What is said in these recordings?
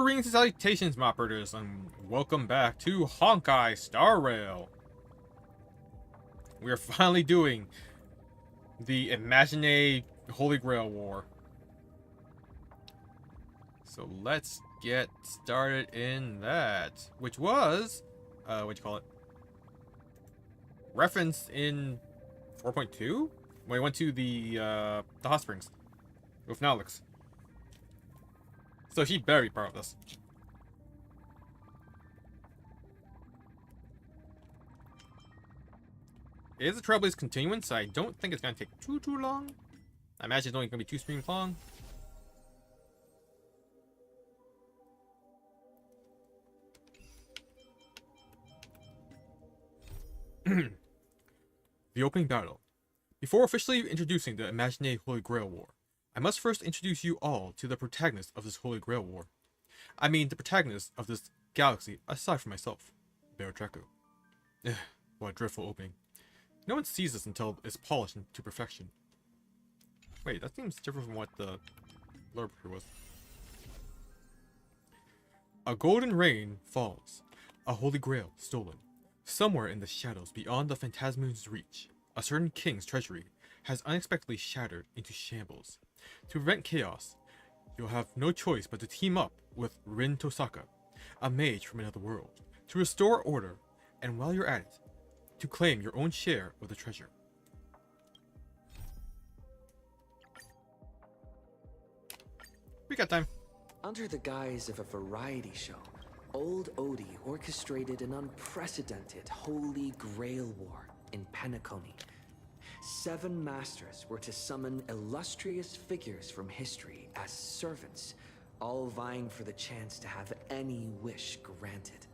Greetings and salutations, moppers, and welcome back to Honkai Star Rail. We are finally doing the Imagenae Holy Grail War. So let's get started in that, which was, referenced in 4.2 when we went to the hot springs with Nalix. So she better be part of this. It is a Trailblaze continuance, so I don't think it's going to take too long. I imagine it's only going to be 2 streams long. The opening battle. Before officially introducing the Imagenae Holy Grail War, I must first introduce you all to the protagonist of this Holy Grail War. I mean, the protagonist of this galaxy, aside from myself, Bear Draco. What a dreadful opening. No one sees this until it's polished to perfection. Wait, that seems different from what the blurb here was. A golden rain falls. A holy grail stolen. Somewhere in the shadows beyond the Phantasmoon's reach, a certain king's treasury has unexpectedly shattered into shambles. To prevent chaos, you'll have no choice but to team up with Rin Tosaka, a mage from another world, to restore order, and while you're at it, to claim your own share of the treasure. We got time. Under the guise of a variety show, Old Odie orchestrated an unprecedented Holy Grail War in Penacony. 7 masters were to summon illustrious figures from history as servants, all vying for the chance to have any wish granted.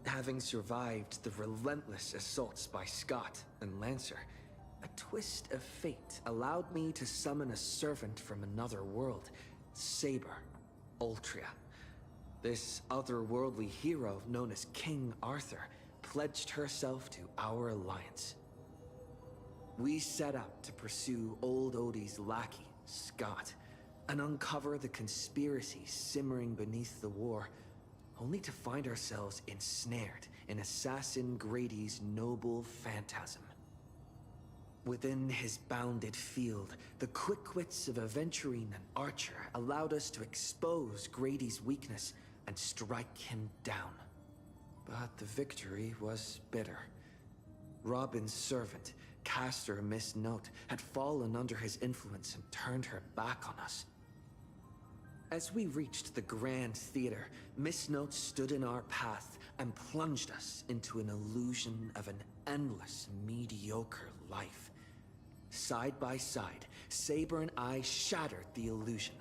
Having survived the relentless assaults by Scott and Lancer, a twist of fate allowed me to summon a servant from another world, Saber, Ultria. This otherworldly hero, known as King Arthur, pledged herself to our alliance. We set out to pursue Old Odie's lackey, Scott, and uncover the conspiracy simmering beneath the war, only to find ourselves ensnared in Assassin Grady's noble phantasm. Within his bounded field, the quick wits of Aventurine and Archer allowed us to expose Grady's weakness and strike him down. But the victory was bitter. Robin's servant, Caster Miss Note, had fallen under his influence and turned her back on us. As we reached the Grand Theater, Miss Note stood in our path and plunged us into an illusion of an endless, mediocre life. Side by side, Saber and I shattered the illusion,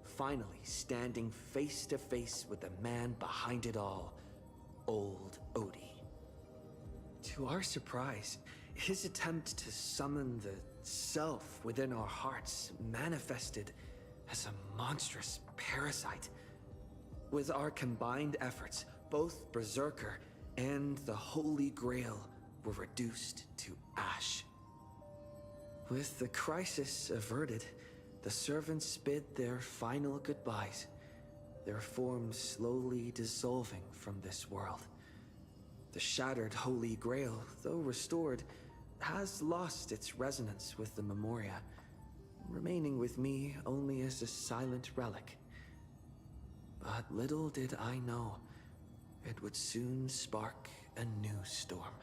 finally standing face to face with the man behind it all, Old Odie. To our surprise, his attempt to summon the self within our hearts manifested as a monstrous parasite. With our combined efforts, both Berserker and the Holy Grail were reduced to ash. With the crisis averted, the servants bid their final goodbyes, their forms slowly dissolving from this world. The shattered Holy Grail, though restored, has lost its resonance with the Memoria, remaining with me only as a silent relic. But little did I know, it would soon spark a new storm.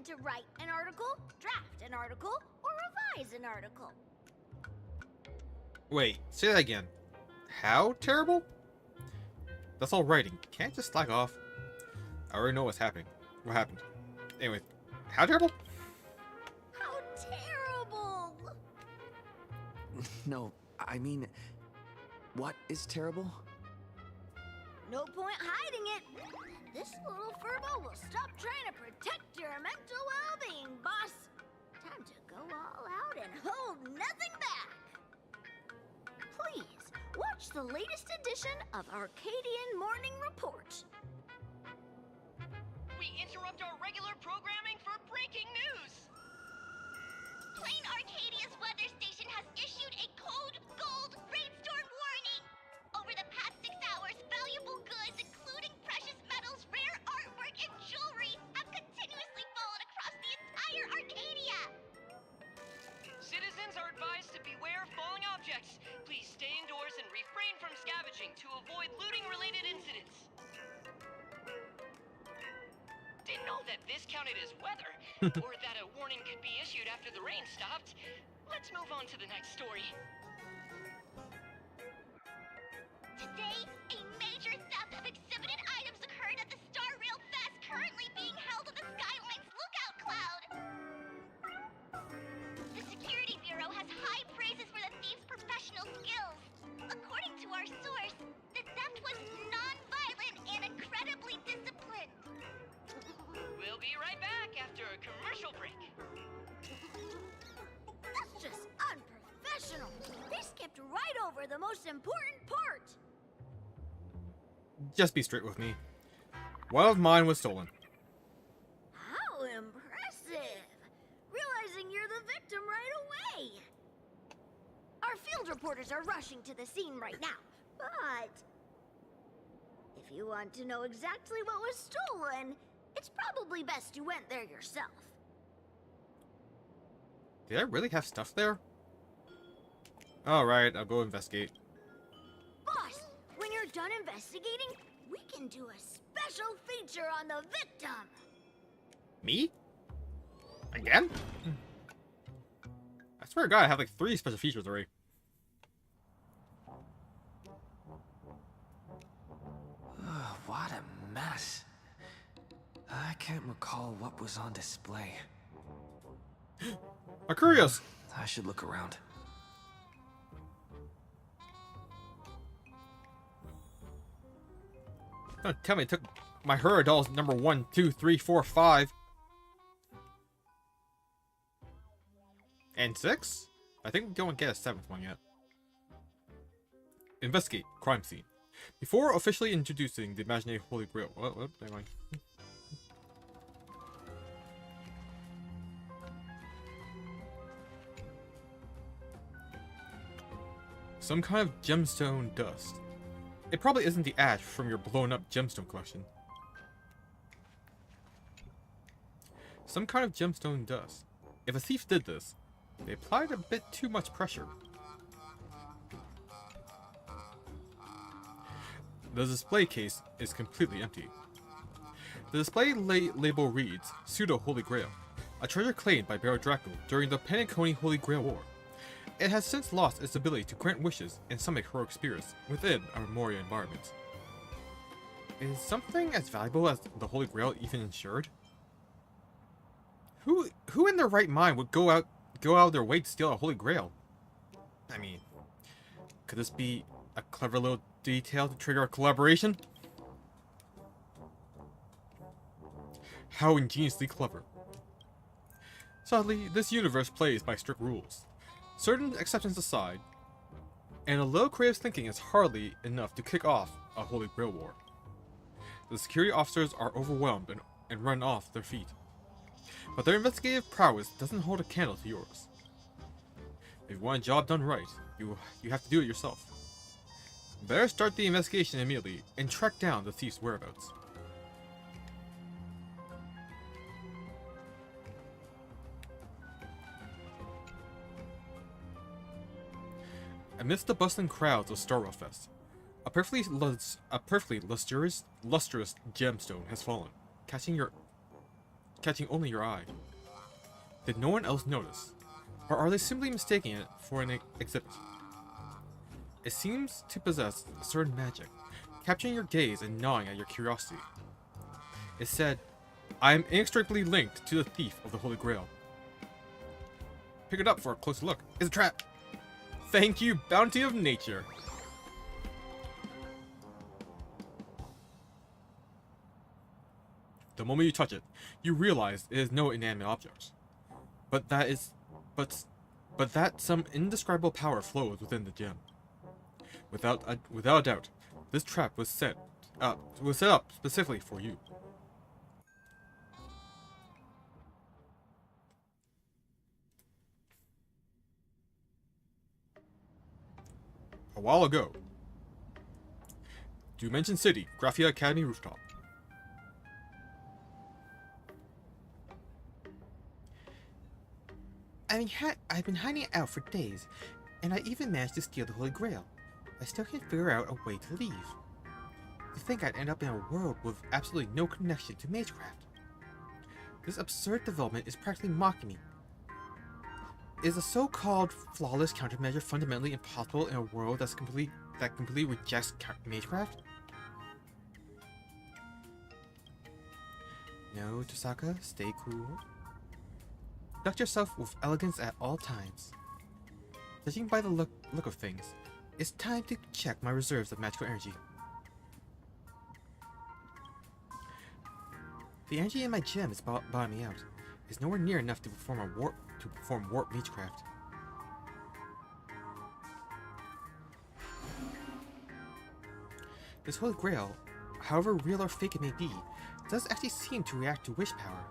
To write an article, draft an article, or revise an article. Wait, say that again. How terrible? That's all writing. Can't just slack off. I already know what's happening. What happened? Anyway, how terrible? How terrible! No, I mean, what is terrible? No point hiding it. This little furbo will stop trying to protect your mental well-being, boss. Time to go all out and hold nothing back. Please, watch the latest edition of Arcadian Morning Report. We interrupt our regular programming for breaking news! Plain Arcadia's weather station has issued a code gold rainstorm warning. Over the past 6 hours, valuable goods, including precious metals, rare artwork, and jewelry, have continuously fallen across the entire Arcadia. Citizens are advised to beware of falling objects. Please stay indoors and refrain from scavenging to avoid looting-related incidents. Didn't know that this counted as weather, or that a warning could be issued after the rain stopped. Let's move on to the next story. Today, a major theft of exhibited items occurred at the Star Rail Fest currently being held on the Skyline's lookout cloud. The Security Bureau has high praises for the thieves' professional skills. According to our source, the theft was non-violent and incredibly disciplined. We'll be right back after a commercial break. That's just unprofessional. They skipped right over the most important part. Just be straight with me. One of mine was stolen. How impressive! Realizing you're the victim right away. Our field reporters are rushing to the scene right now, but if you want to know exactly what was stolen, it's probably best you went there yourself. Did I really have stuff there? Alright, I'll go investigate. Boss, when you're done investigating, we can do a special feature on the victim. Me? Again? I swear to God, I have like 3 special features already. What a mess. I can't recall what was on display. I'm curious. I should look around. Don't tell me it took my Hura dolls number 1, 2, 3, 4, 5. And 6? I think we don't get a 7th one yet. Investigate crime scene. Before officially introducing the Imagenae Holy Grail. What? Never mind. Some kind of gemstone dust. It probably isn't the ash from your blown up gemstone collection. Some kind of gemstone dust. If a thief did this, they applied a bit too much pressure. The display case is completely empty. The display label reads, Pseudo Holy Grail, a treasure claimed by Baron Draco during the Penacony Holy Grail War. It has since lost its ability to grant wishes and summon heroic spirits within a Moria environment. Is something as valuable as the Holy Grail even insured? Who in their right mind would go out of their way to steal a Holy Grail? I mean, could this be a clever little detail to trigger a collaboration? How ingeniously clever. Sadly, this universe plays by strict rules. Certain exceptions aside, and a little creative thinking is hardly enough to kick off a Holy Grail war. The security officers are overwhelmed and run off their feet. But their investigative prowess doesn't hold a candle to yours. If you want a job done right, you have to do it yourself. Better start the investigation immediately and track down the thief's whereabouts. Amidst the bustling crowds of Starwell Fest, a perfectly lustrous gemstone has fallen, catching only your eye. Did no one else notice, or are they simply mistaking it for an exhibit? It seems to possess a certain magic, capturing your gaze and gnawing at your curiosity. It said, I am inextricably linked to the thief of the Holy Grail. Pick it up for a closer look. It's a trap! Thank you, bounty of nature. The moment you touch it, you realize it is no inanimate object. But that some indescribable power flows within the gem. Without a doubt, this trap was set up specifically for you. A while ago. Dimension City, Graphia Academy rooftop. I've been hiding out for days, and I even managed to steal the Holy Grail. I still can't figure out a way to leave. To think I'd end up in a world with absolutely no connection to Magecraft. This absurd development is practically mocking me. Is a so-called flawless countermeasure fundamentally impossible in a world that completely rejects Magecraft? No, Tosaka, stay cool. Conduct yourself with elegance at all times. Judging by the look of things, it's time to check my reserves of magical energy. The energy in my gem is bottoming out. It's nowhere near enough to perform warp Magecraft. This Holy Grail, however real or fake it may be, does actually seem to react to wish power.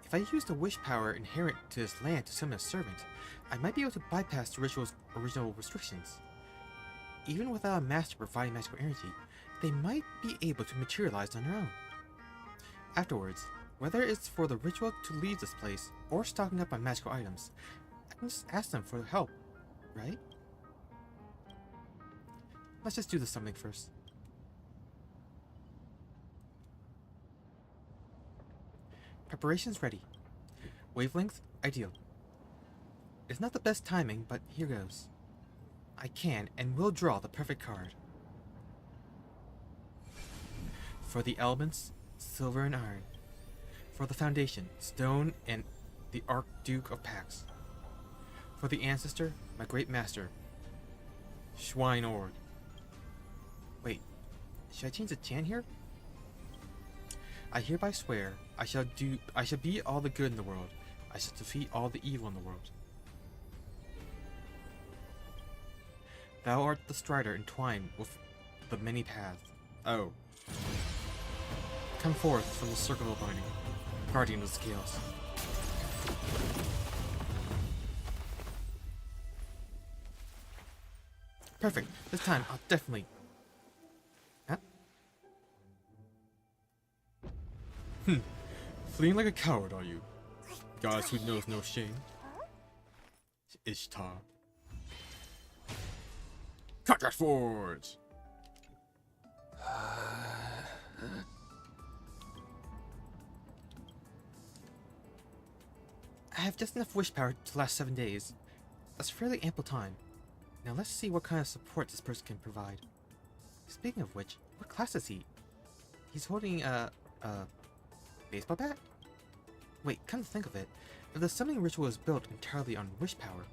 If I use the wish power inherent to this land to summon a servant, I might be able to bypass the ritual's original restrictions. Even without a master providing magical energy, they might be able to materialize on their own. Afterwards, whether it's for the ritual to leave this place or stocking up on magical items, I can just ask them for help, right? Let's just do the summoning first. Preparations ready. Wavelength ideal. It's not the best timing, but here goes. I can and will draw the perfect card. For the elements, silver and iron. For the foundation, stone and the Archduke of Pax. For the ancestor, my great master, Schweinord. Wait, should I change the chant here? I hereby swear, I shall be all the good in the world. I shall defeat all the evil in the world. Thou art the strider entwined with the many paths. Oh. Come forth from the circle of binding, guardian of the scales. Perfect. This time, I'll definitely... Huh? Fleeing like a coward, are you? Goddess who knows no shame. Ishtar. Contract Forge! I have just enough wish power to last 7 days. That's fairly ample time. Now let's see what kind of support this person can provide. Speaking of which, what class is he? He's holding a baseball bat? Wait, come to think of it, if the summoning ritual is built entirely on wish power,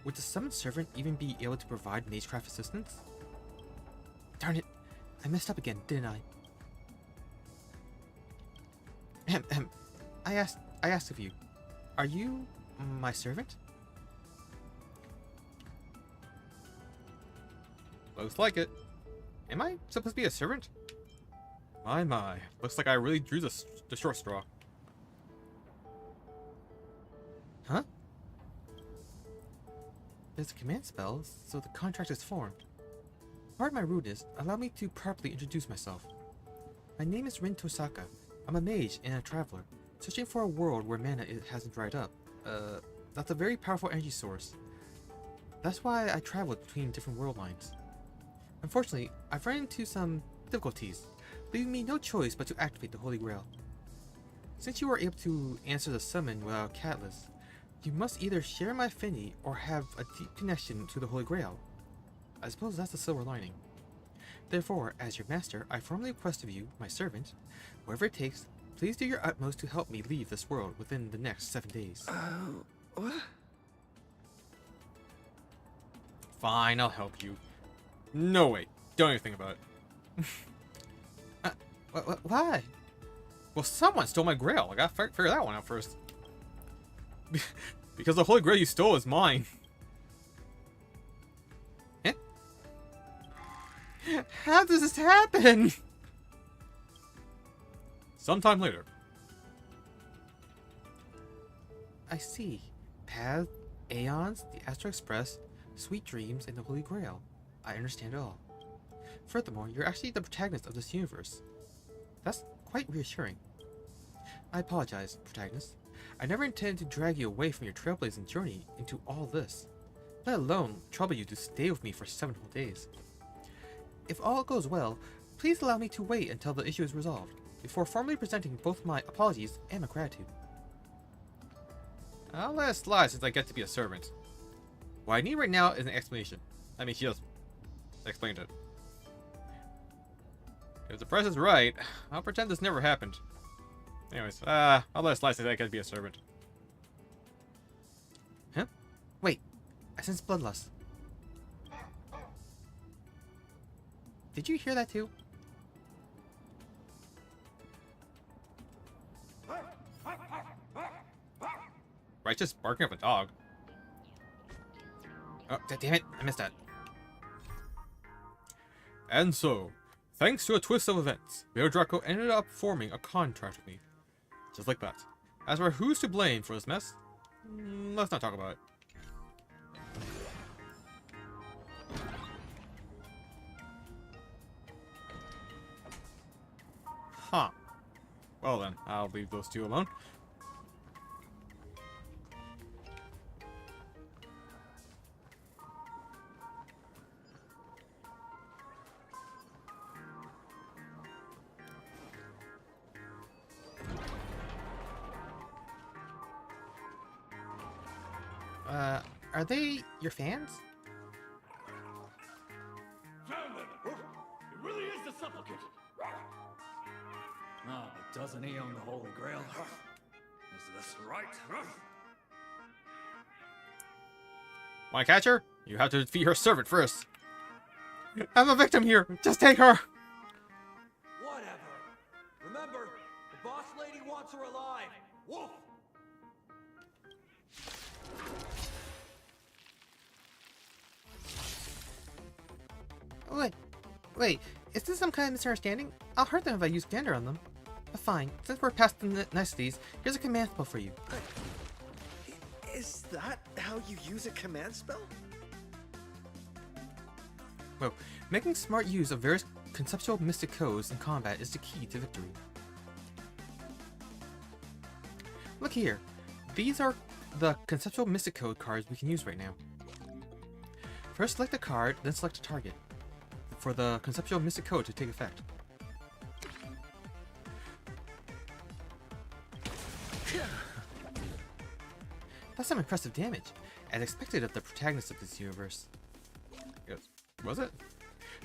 would the summoned servant even be able to provide Magecraft assistance? Darn it, I messed up again, didn't I? I asked of you, are you my servant? Looks like it. Am I supposed to be a servant? My. Looks like I really drew the short straw. Huh? There's a command spell, so the contract is formed. Pardon my rudeness, allow me to properly introduce myself. My name is Rin Tosaka. I'm a mage and a traveler, searching for a world where mana hasn't dried up. That's a very powerful energy source. That's why I traveled between different world lines. Unfortunately, I've run into some difficulties, leaving me no choice but to activate the Holy Grail. Since you were able to answer the summon without a catalyst, you must either share my affinity or have a deep connection to the Holy Grail. I suppose that's the silver lining. Therefore, as your master, I formally request of you, my servant, whatever it takes, please do your utmost to help me leave this world within the next 7 days. What? Fine, I'll help you. No, wait. Don't even think about it. Why? Well, someone stole my Grail. I gotta figure that one out first. Because the Holy Grail you stole is mine. Eh? How does this happen? Sometime later. I see. Paths, Aeons, the Astral Express, Sweet Dreams, and the Holy Grail. I understand it all. Furthermore, you're actually the protagonist of this universe. That's quite reassuring. I apologize, protagonist. I never intended to drag you away from your trailblazing journey into all this, let alone trouble you to stay with me for 7 whole days. If all goes well, please allow me to wait until the issue is resolved, before formally presenting both my apologies and my gratitude. I'll let it slide since I get to be a servant. What I need right now is an explanation. I mean, she just explained it. If the price is right, I'll pretend this never happened. Anyways, I'll let it slide since I get to be a servant. Huh? Wait, I sense bloodlust. Did you hear that too? Right, just barking up a dog. Oh, damn it, I missed that. And so, thanks to a twist of events, Mayor Draco ended up forming a contract with me. Just like that. As for who's to blame for this mess, let's not talk about it. Huh. Well then, I'll leave those two alone. Are they your fans? Found them! It really is the supplicant! Ah, but doesn't he own the Holy Grail? Is this right? Want to catch her? You have to defeat her servant first. I'm a victim here. Just take her. Whatever. Remember, the boss lady wants her alive. Wolf! Wait, is this some kind of misunderstanding? I'll hurt them if I use gender on them. But fine, since we're past the niceties, here's a command spell for you. Is that how you use a command spell? Well, making smart use of various conceptual mystic codes in combat is the key to victory. Look here, these are the conceptual mystic code cards we can use right now. First select a card, then select a target for the conceptual mystic code to take effect. That's some impressive damage, as expected of the protagonist of this universe. Yes. Was it?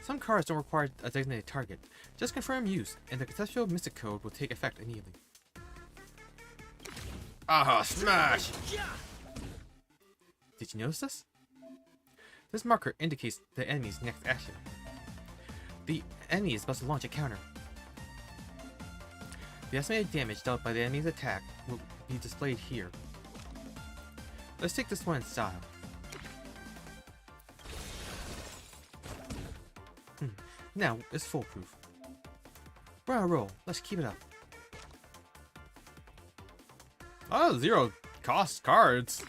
Some cards don't require a designated target. Just confirm use, and the conceptual mystic code will take effect immediately. Aha! Smash! Did you notice this? This marker indicates the enemy's next action. The enemy is about to launch a counter. The estimated damage dealt by the enemy's attack will be displayed here. Let's take this one in style. Now it's foolproof. We're on a roll. Let's keep it up. Oh, 0 cost cards.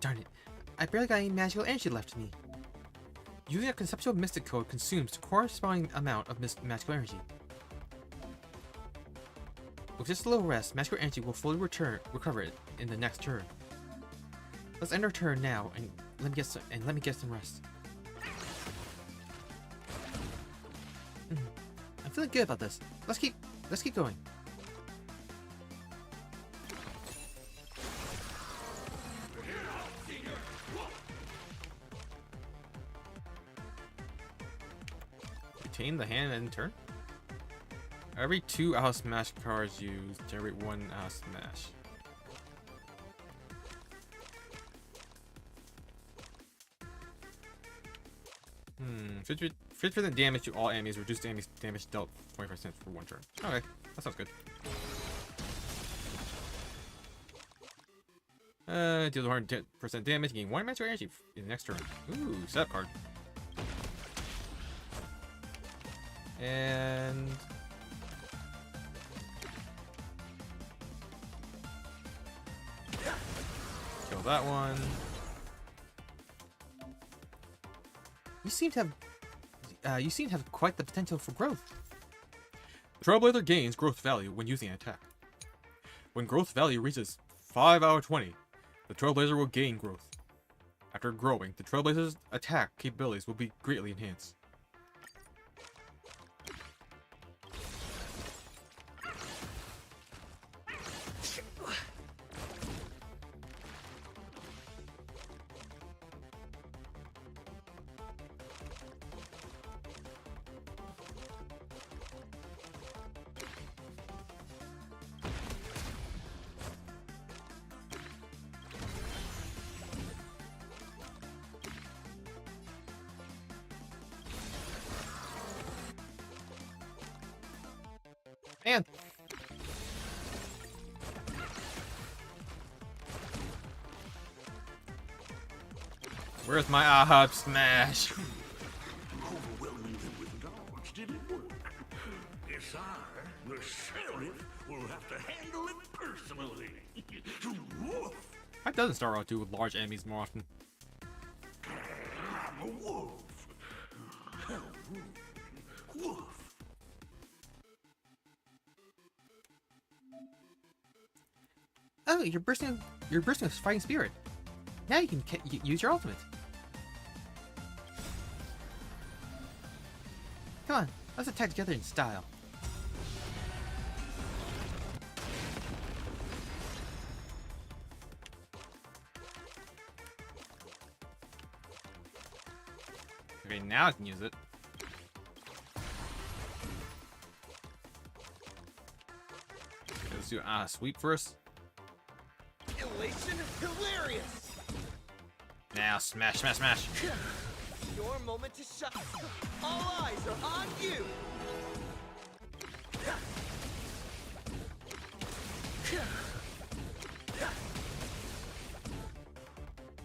Darn it. I barely got any magical energy left in me. Using a conceptual mystic code consumes the corresponding amount of magical energy. With just a little rest, magical energy will fully recover it in the next turn. Let's end our turn now and let me get some rest. I'm feeling good about this. Let's keep going. retain the hand and turn? Every 2 out smash cards used generate 1 out smash. Hmm, 50% damage to all enemies, reduced damage dealt 25% for 1 turn. Okay, that sounds good. Deals 110% damage, gain 1 magic energy in the next turn. Ooh, setup card. And kill that one. You seem to have quite the potential for growth. The Trailblazer gains growth value when using an attack. When growth value reaches 5 out of 20, the Trailblazer will gain growth. After growing, the Trailblazer's attack capabilities will be greatly enhanced. Man. Where's my aha smash? Overwhelming them with dogs didn't work. Guess I, the sheriff, will have to handle it personally. Woof! Why doesn't Star Wars 2 with large enemies more often? I'm a wolf. Woof. Oh, you're bursting with fighting spirit. Now you can use your ultimate. Come on, let's attack together in style. Okay, now I can use it. Okay, let's do sweep first. Elation hilarious! Now smash, smash, smash. Your moment to shine. All eyes are on you!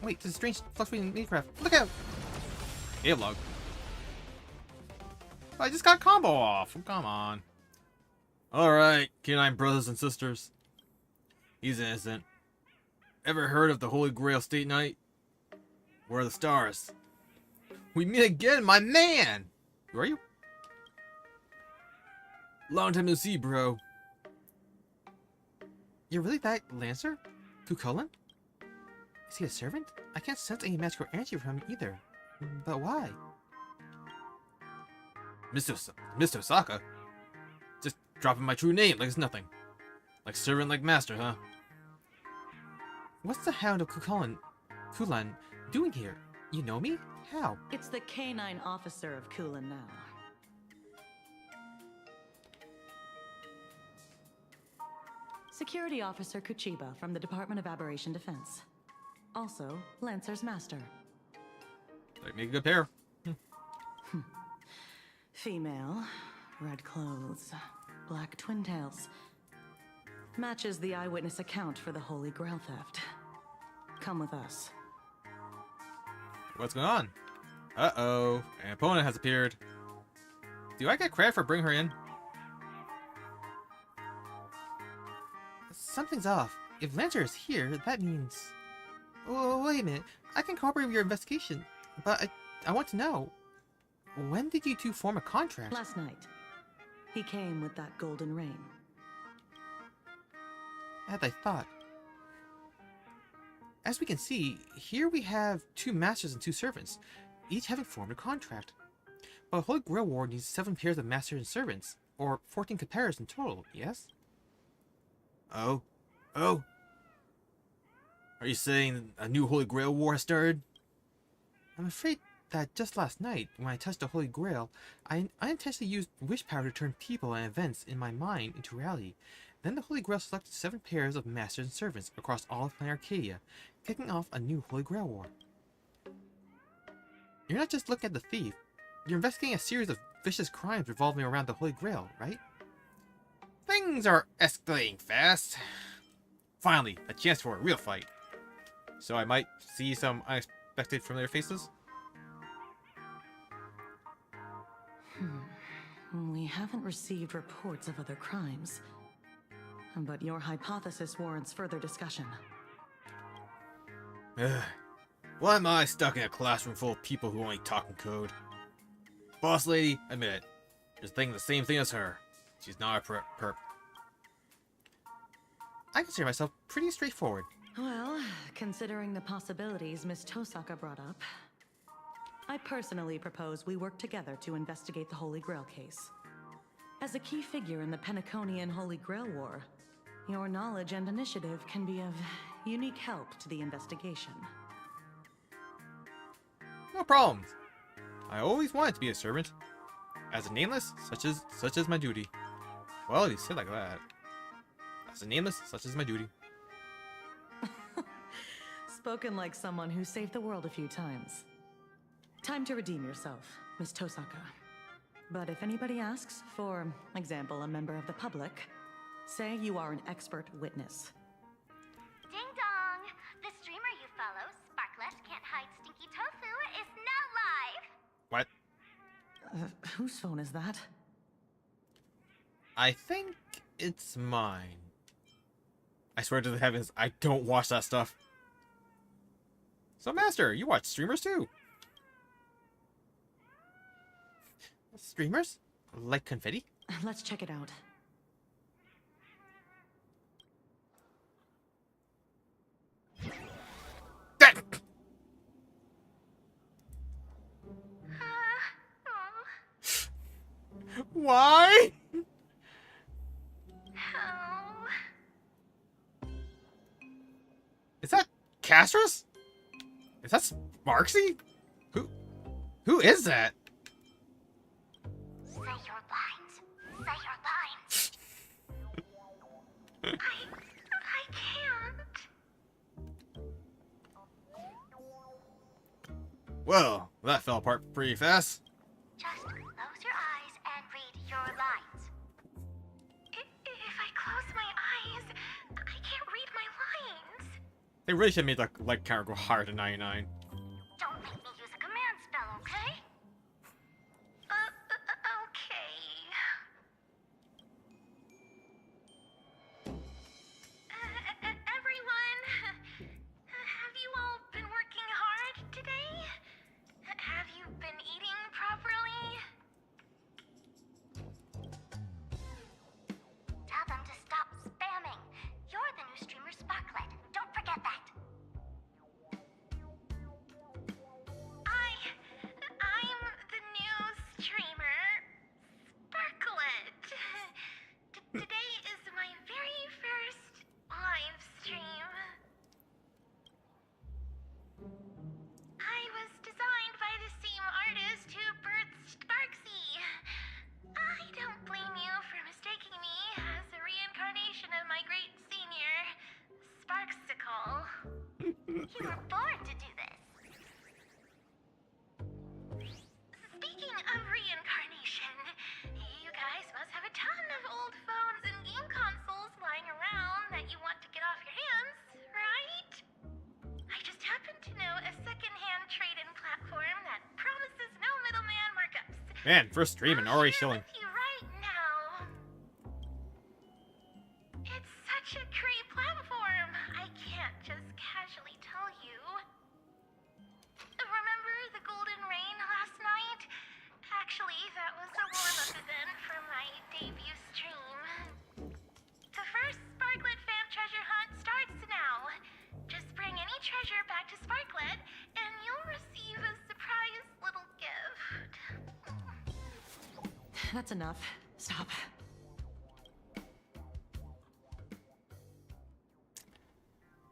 Wait, there's a strange fluctuating Minecraft. Look out! Hey, log. I just got combo off. Come on. Alright, canine brothers and sisters. He's innocent. Ever heard of the Holy Grail State Night? Where are the stars? We meet again, my man! Who are you? Long time no see, bro. You're really that Lancer? Cucullin? Is he a servant? I can't sense any magical energy from him either. But why? Mr. Osaka? Just dropping my true name like it's nothing. Like servant, like master, huh? What's the Hound of Kulan doing here? You know me? How? It's the canine officer of Kulan now. Security Officer Kuchiba from the Department of Aberration Defense. Also, Lancer's master. Like, make a good pair. Female, red clothes, black twin tails. Matches the eyewitness account for the Holy Grail theft. Come with us. What's going on? Uh-oh. An opponent has appeared. Do I get credit for bringing her in? Something's off. If Lancer is here, that means... Oh, wait a minute. I can cooperate with your investigation, but I want to know. When did you two form a contract? Last night. He came with that golden rain. As I thought. As we can see, here we have 2 masters and 2 servants, each having formed a contract. But Holy Grail War needs 7 pairs of masters and servants, or 14 compares in total, yes? Oh? Oh? Are you saying a new Holy Grail War has started? I'm afraid that just last night, when I touched the Holy Grail, I unintentionally used wish power to turn people and events in my mind into reality. Then the Holy Grail selected 7 pairs of masters and servants across all of planet Arcadia, kicking off a new Holy Grail war. You're not just looking at the thief, you're investigating a series of vicious crimes revolving around the Holy Grail, right? Things are escalating fast. Finally, a chance for a real fight. So I might see some unexpected familiar faces? We haven't received reports of other crimes. But your hypothesis warrants further discussion. Why am I stuck in a classroom full of people who only talk in code? Boss lady, admit it. You're thinking the same thing as her. She's not a perp. I consider myself pretty straightforward. Well, considering the possibilities Miss Tosaka brought up, I personally propose we work together to investigate the Holy Grail case. As a key figure in the Penaconian Holy Grail War, your knowledge and initiative can be of unique help to the investigation. No problems. I always wanted to be a servant. As a nameless, such as my duty. Well, you said like that. As a nameless, such as my duty. Spoken like someone who saved the world a few times. Time to redeem yourself, Miss Tosaka. But if anybody asks, for example, a member of the public, say you are an expert witness. Ding dong! The streamer you follow, Sparklet Can't Hide Stinky Tofu, is now live! What? Whose phone is that? I think it's mine. I swear to the heavens, I don't watch that stuff. So, Master, you watch streamers too? Streamers? Like confetti? Let's check it out. Why? Is that Castros? Is that Sparksy? Who is that? Say your lines. Say your lines. I can't. Well, that fell apart pretty fast. Just close your eyes and read your lines. If I close my eyes, I can't read my lines. They really should have made the like counter go higher than 99. Don't make me use a command spell, okay? Okay. Everyone, have you all been working hard today? Have you been eating properly? Tell them to stop spamming. You're the new streamer Sparklet. Don't forget that. I'm the new streamer Sparklet. Today is my very first live stream. I was designed by the same artist who birthed Sparksy. I don't blame you for mistaking me as a reincarnation of my great senior, Sparksicle. You were born to do this. Speaking of reincarnation, you guys must have a ton of old phones and game consoles lying around that you want to get off your hands, right? I just happen to know a second-hand trade-in platform that promises no middleman markups. Man, first stream and already I'll share showing. with you right now. It's such a great platform. I can't just casually tell you. Remember the Golden Rain last night? Actually, that was a warm-up event for my debut stream. The first Sparklet fan treasure hunt starts now. Just bring any treasure back to Sparklet, and you'll receive a surprise little gift. That's enough. Stop.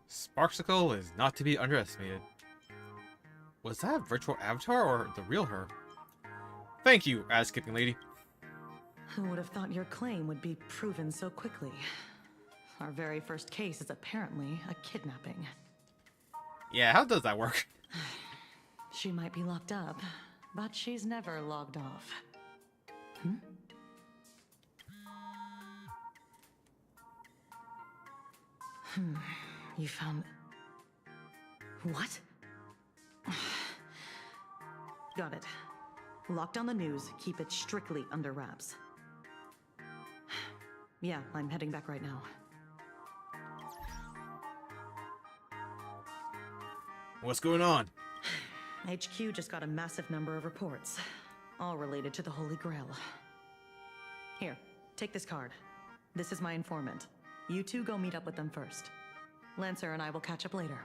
Sparksicle is not to be underestimated. Was that a virtual avatar or the real her? Thank you, ass-skipping lady. Who would have thought your claim would be proven so quickly? Our very first case is apparently a kidnapping. Yeah, how does that work? She might be locked up, but she's never logged off. You found... What? Got it. Lock down the news, keep it strictly under wraps. Yeah, I'm heading back right now. What's going on? HQ just got a massive number of reports, all related to the Holy Grail. Here, take this card. This is my informant. You two go meet up with them first. Lancer and I will catch up later.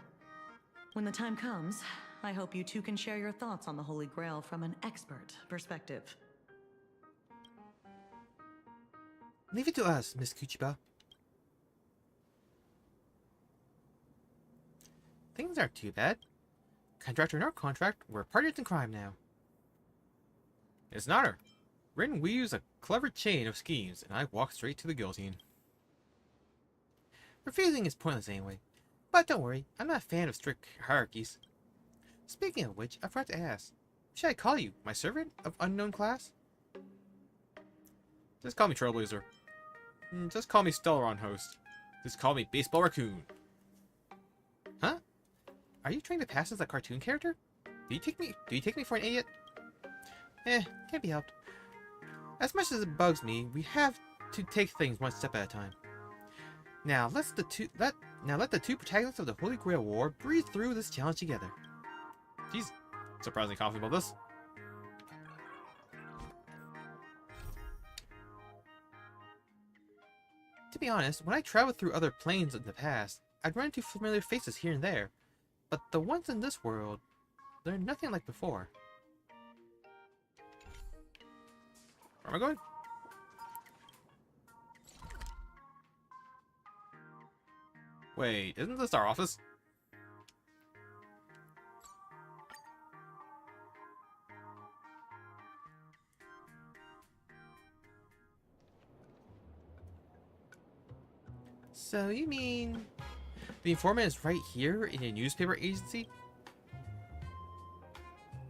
When the time comes, I hope you two can share your thoughts on the Holy Grail from an expert perspective. Leave it to us, Miss Kuchiba. Things aren't too bad. Contract or no contract, we're partners in crime now. It's not her. Rin weaves a clever chain of schemes, and I walk straight to the guillotine. Refusing is pointless anyway. But don't worry, I'm not a fan of strict hierarchies. Speaking of which, I forgot to ask. What should I call you? My servant of unknown class? Just call me Trailblazer. Just call me Stellaron Host. Just call me Baseball Raccoon. Huh? Are you trying to pass as a cartoon character? Do you take me for an idiot? Can't be helped. As much as it bugs me, we have to take things one step at a time. Now let the two protagonists of the Holy Grail War breathe through this challenge together. She's surprisingly confident about this. To be honest, when I traveled through other planes in the past, I'd run into familiar faces here and there. But the ones in this world, they're nothing like before. Where am I going? Wait, isn't this our office? So you mean the informant is right here in a newspaper agency?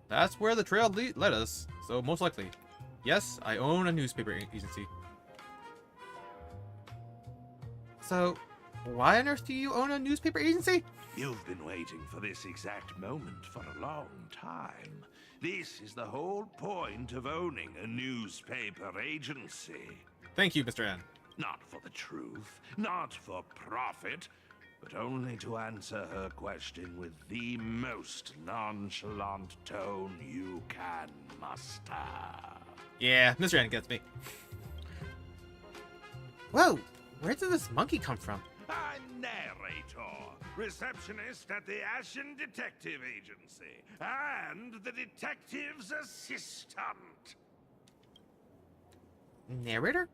That's where the trail led us, so most likely. Yes, I own a newspaper agency. So, why on earth do you own a newspaper agency? You've been waiting for this exact moment for a long time. This is the whole point of owning a newspaper agency. Thank you, Mr. N. Not for the truth, not for profit, but only to answer her question with the most nonchalant tone you can muster. Yeah, Mr. N gets me. Whoa! Where did this monkey come from? I'm narrator, receptionist at the Ashen Detective Agency, and the detective's assistant. Narrator?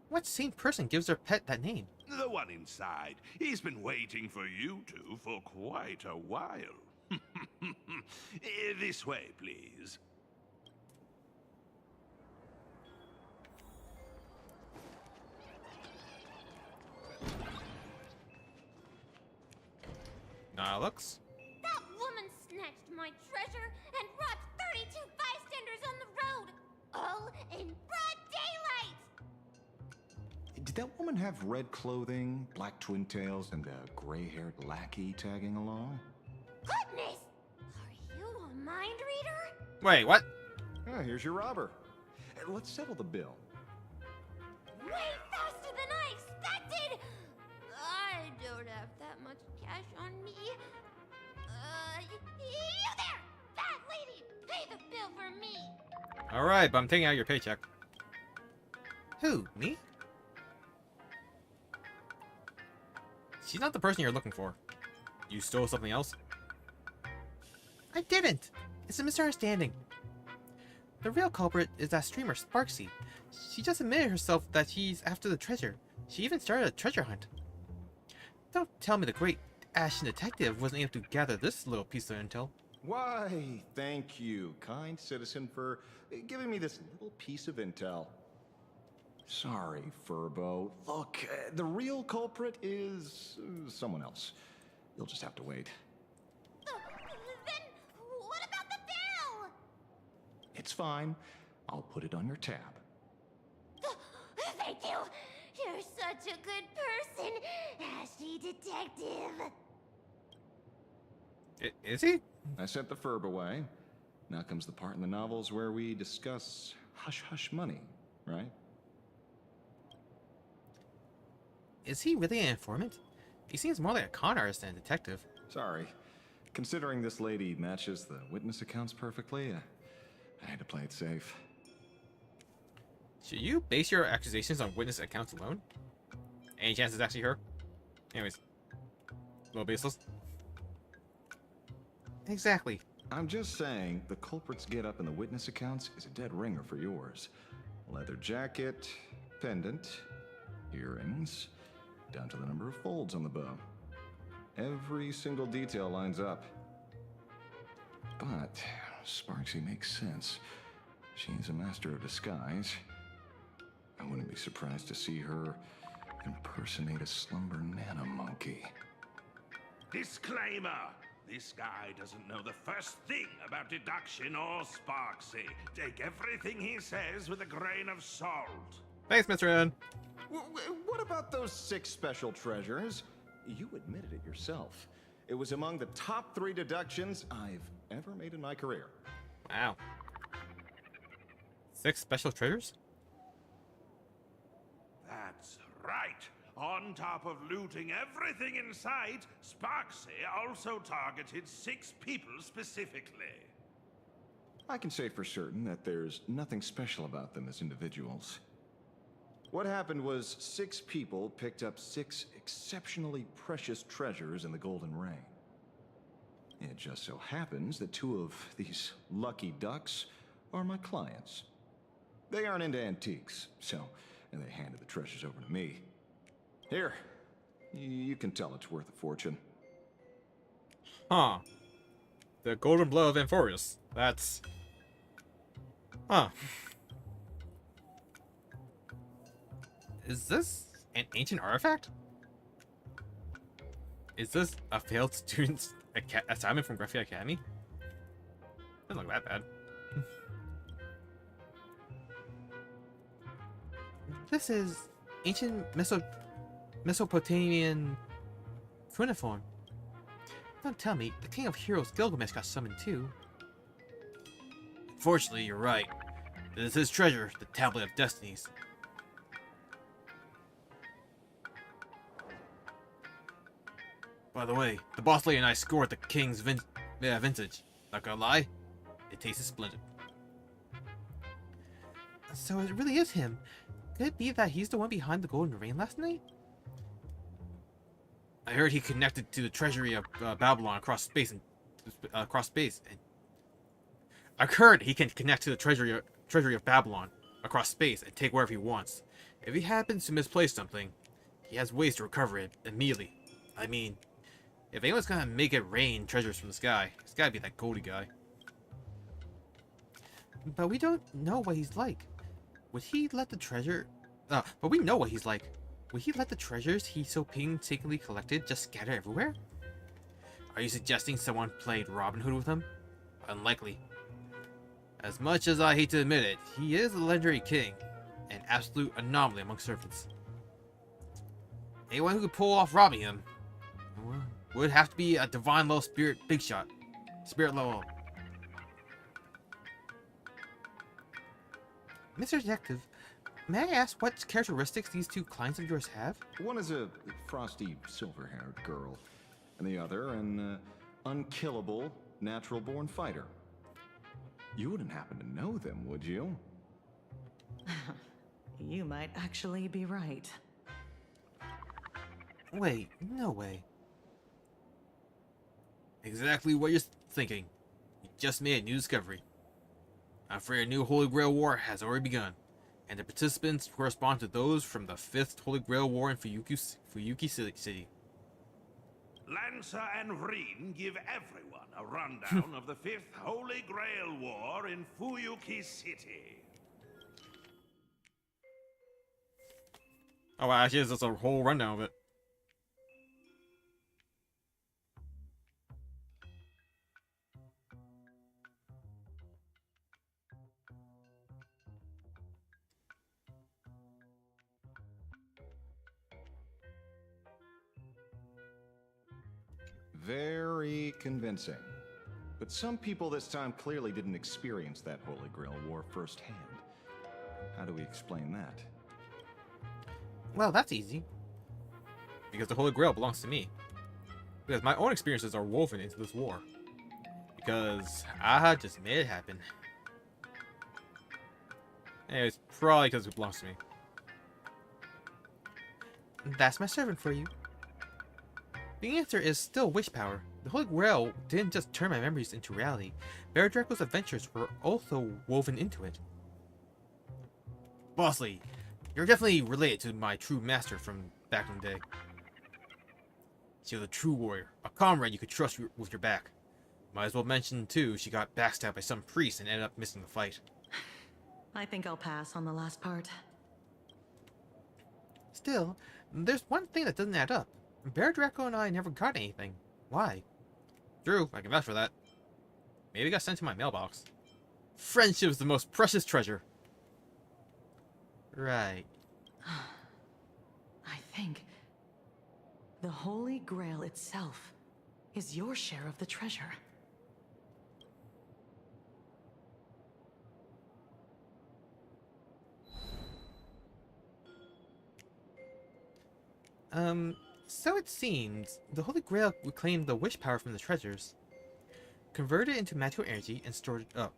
What sane person gives their pet that name? The one inside. He's been waiting for you two for quite a while. This way, please. Now looks. That woman snatched my treasure and robbed 32 bystanders on the road, all in broad daylight! Did that woman have red clothing, black twin tails, and a gray-haired lackey tagging along? Goodness! Are you a mind reader? Wait, what? Ah, here's your robber. Let's settle the bill. Way faster than I expected! I don't have that much cash on me. You there! Fat lady! Pay the bill for me! Alright, but I'm taking out your paycheck. Who, me? She's not the person you're looking for. You stole something else? I didn't! It's a misunderstanding. The real culprit is that streamer, Sparksy. She just admitted herself that she's after the treasure. She even started a treasure hunt. Don't tell me the great Ashen Detective wasn't able to gather this little piece of intel. Why, thank you, kind citizen, for giving me this little piece of intel. Sorry, Furbo. Look, the real culprit is someone else. You'll just have to wait. Then what about the bill? It's fine. I'll put it on your tab. Thank you. You're such a good person, Ashley Detective. Is he? I sent the Furb away. Now comes the part in the novels where we discuss hush-hush money, right? Is he really an informant? He seems more like a con artist than a detective. Sorry. Considering this lady matches the witness accounts perfectly, I had to play it safe. Should you base your accusations on witness accounts alone? Any chance it's actually her? Anyways, a little baseless. Exactly. I'm just saying, the culprit's get-up in the witness accounts is a dead ringer for yours. Leather jacket, pendant, earrings, down to the number of folds on the bow. Every single detail lines up. But Sparksy makes sense. She's a master of disguise. I wouldn't be surprised to see her impersonate a slumber nana monkey. Disclaimer! This guy doesn't know the first thing about deduction or Sparksy. Take everything he says with a grain of salt. Thanks, Mr. N. What about those 6 special treasures? You admitted it yourself. It was among the top 3 deductions I've ever made in my career. Wow. 6 special treasures? That's right. On top of looting everything in sight, Sparksy also targeted 6 people specifically. I can say for certain that there's nothing special about them as individuals. What happened was 6 people picked up 6 exceptionally precious treasures in the Golden Rain. It just so happens that 2 of these lucky ducks are my clients. They aren't into antiques, so they handed the treasures over to me. Here, you can tell it's worth a fortune. Huh. The golden blow of Amphorius. That's... Huh. Is this an ancient artifact? Is this a failed student's assignment from Graphia Academy? Doesn't look that bad. This is ancient Mesopotamian cuneiform. Don't tell me, the King of Heroes Gilgamesh got summoned too. Fortunately, you're right. This is his treasure, the Tablet of Destinies. By the way, the boss lady and I scored the King's vintage. Not gonna lie, it tasted splendid. So it really is him. Could it be that he's the one behind the Golden Rain last night? I heard he connected to the treasury of Babylon across space. I heard he can connect to the treasury of Babylon across space and take wherever he wants. If he happens to misplace something, he has ways to recover it immediately. I mean, if anyone's gonna make it rain treasures from the sky, it's gotta be that Goldie guy. But we don't know what he's like. Would he let the treasure... but we know what he's like. Would he let the treasures he so painstakingly collected just scatter everywhere? Are you suggesting someone played Robin Hood with him? Unlikely. As much as I hate to admit it, he is a legendary king, an absolute anomaly among servants. Anyone who could pull off robbing him would have to be a divine level spirit big shot. Spirit level. Mr. Detective, may I ask what characteristics these 2 clients of yours have? One is a frosty, silver-haired girl, and the other an unkillable, natural-born fighter. You wouldn't happen to know them, would you? You might actually be right. Wait, no way. Exactly what you're thinking. You just made a new discovery. I'm afraid a new Holy Grail War has already begun, and the participants correspond to those from the 5th Holy Grail War in Fuyuki City. Lancer and Vreen give everyone a rundown of the 5th Holy Grail War in Fuyuki City. Oh, wow, actually, it's a whole rundown of it. Very convincing. But some people this time clearly didn't experience that Holy Grail War firsthand. How do we explain that? Well, that's easy. Because the Holy Grail belongs to me. Because my own experiences are woven into this war. Because I just made it happen. Anyways, probably because it belongs to me. That's my servant for you. The answer is still wish power. The Holy Grail didn't just turn my memories into reality. Bear Draco's adventures were also woven into it. Boss Lady, you're definitely related to my true master from back in the day. She was a true warrior, a comrade you could trust with your back. Might as well mention, too, she got backstabbed by some priest and ended up missing the fight. I think I'll pass on the last part. Still, there's one thing that doesn't add up. Bear Draco and I never got anything. Why? True, I can vouch for that. Maybe it got sent to my mailbox. Friendship is the most precious treasure. Right. I think the Holy Grail itself is your share of the treasure. So it seems the Holy Grail reclaimed the wish power from the treasures, converted it into magical energy, and stored it up.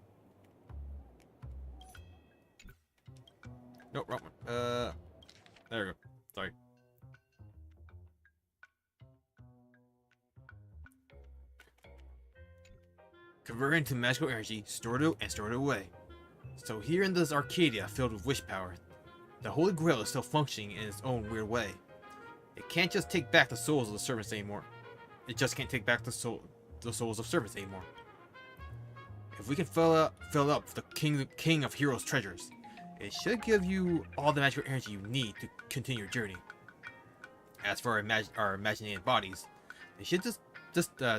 No, wrong one. There we go. Sorry. Convert it into magical energy, stored it and stored it away. So here in this Arcadia filled with wish power, the Holy Grail is still functioning in its own weird way. It can't just take back the souls of the servants anymore. It just can't take back the souls of servants anymore. If we can fill up the king of heroes treasures, it should give you all the magical energy you need to continue your journey. As for our imaginated bodies, they should just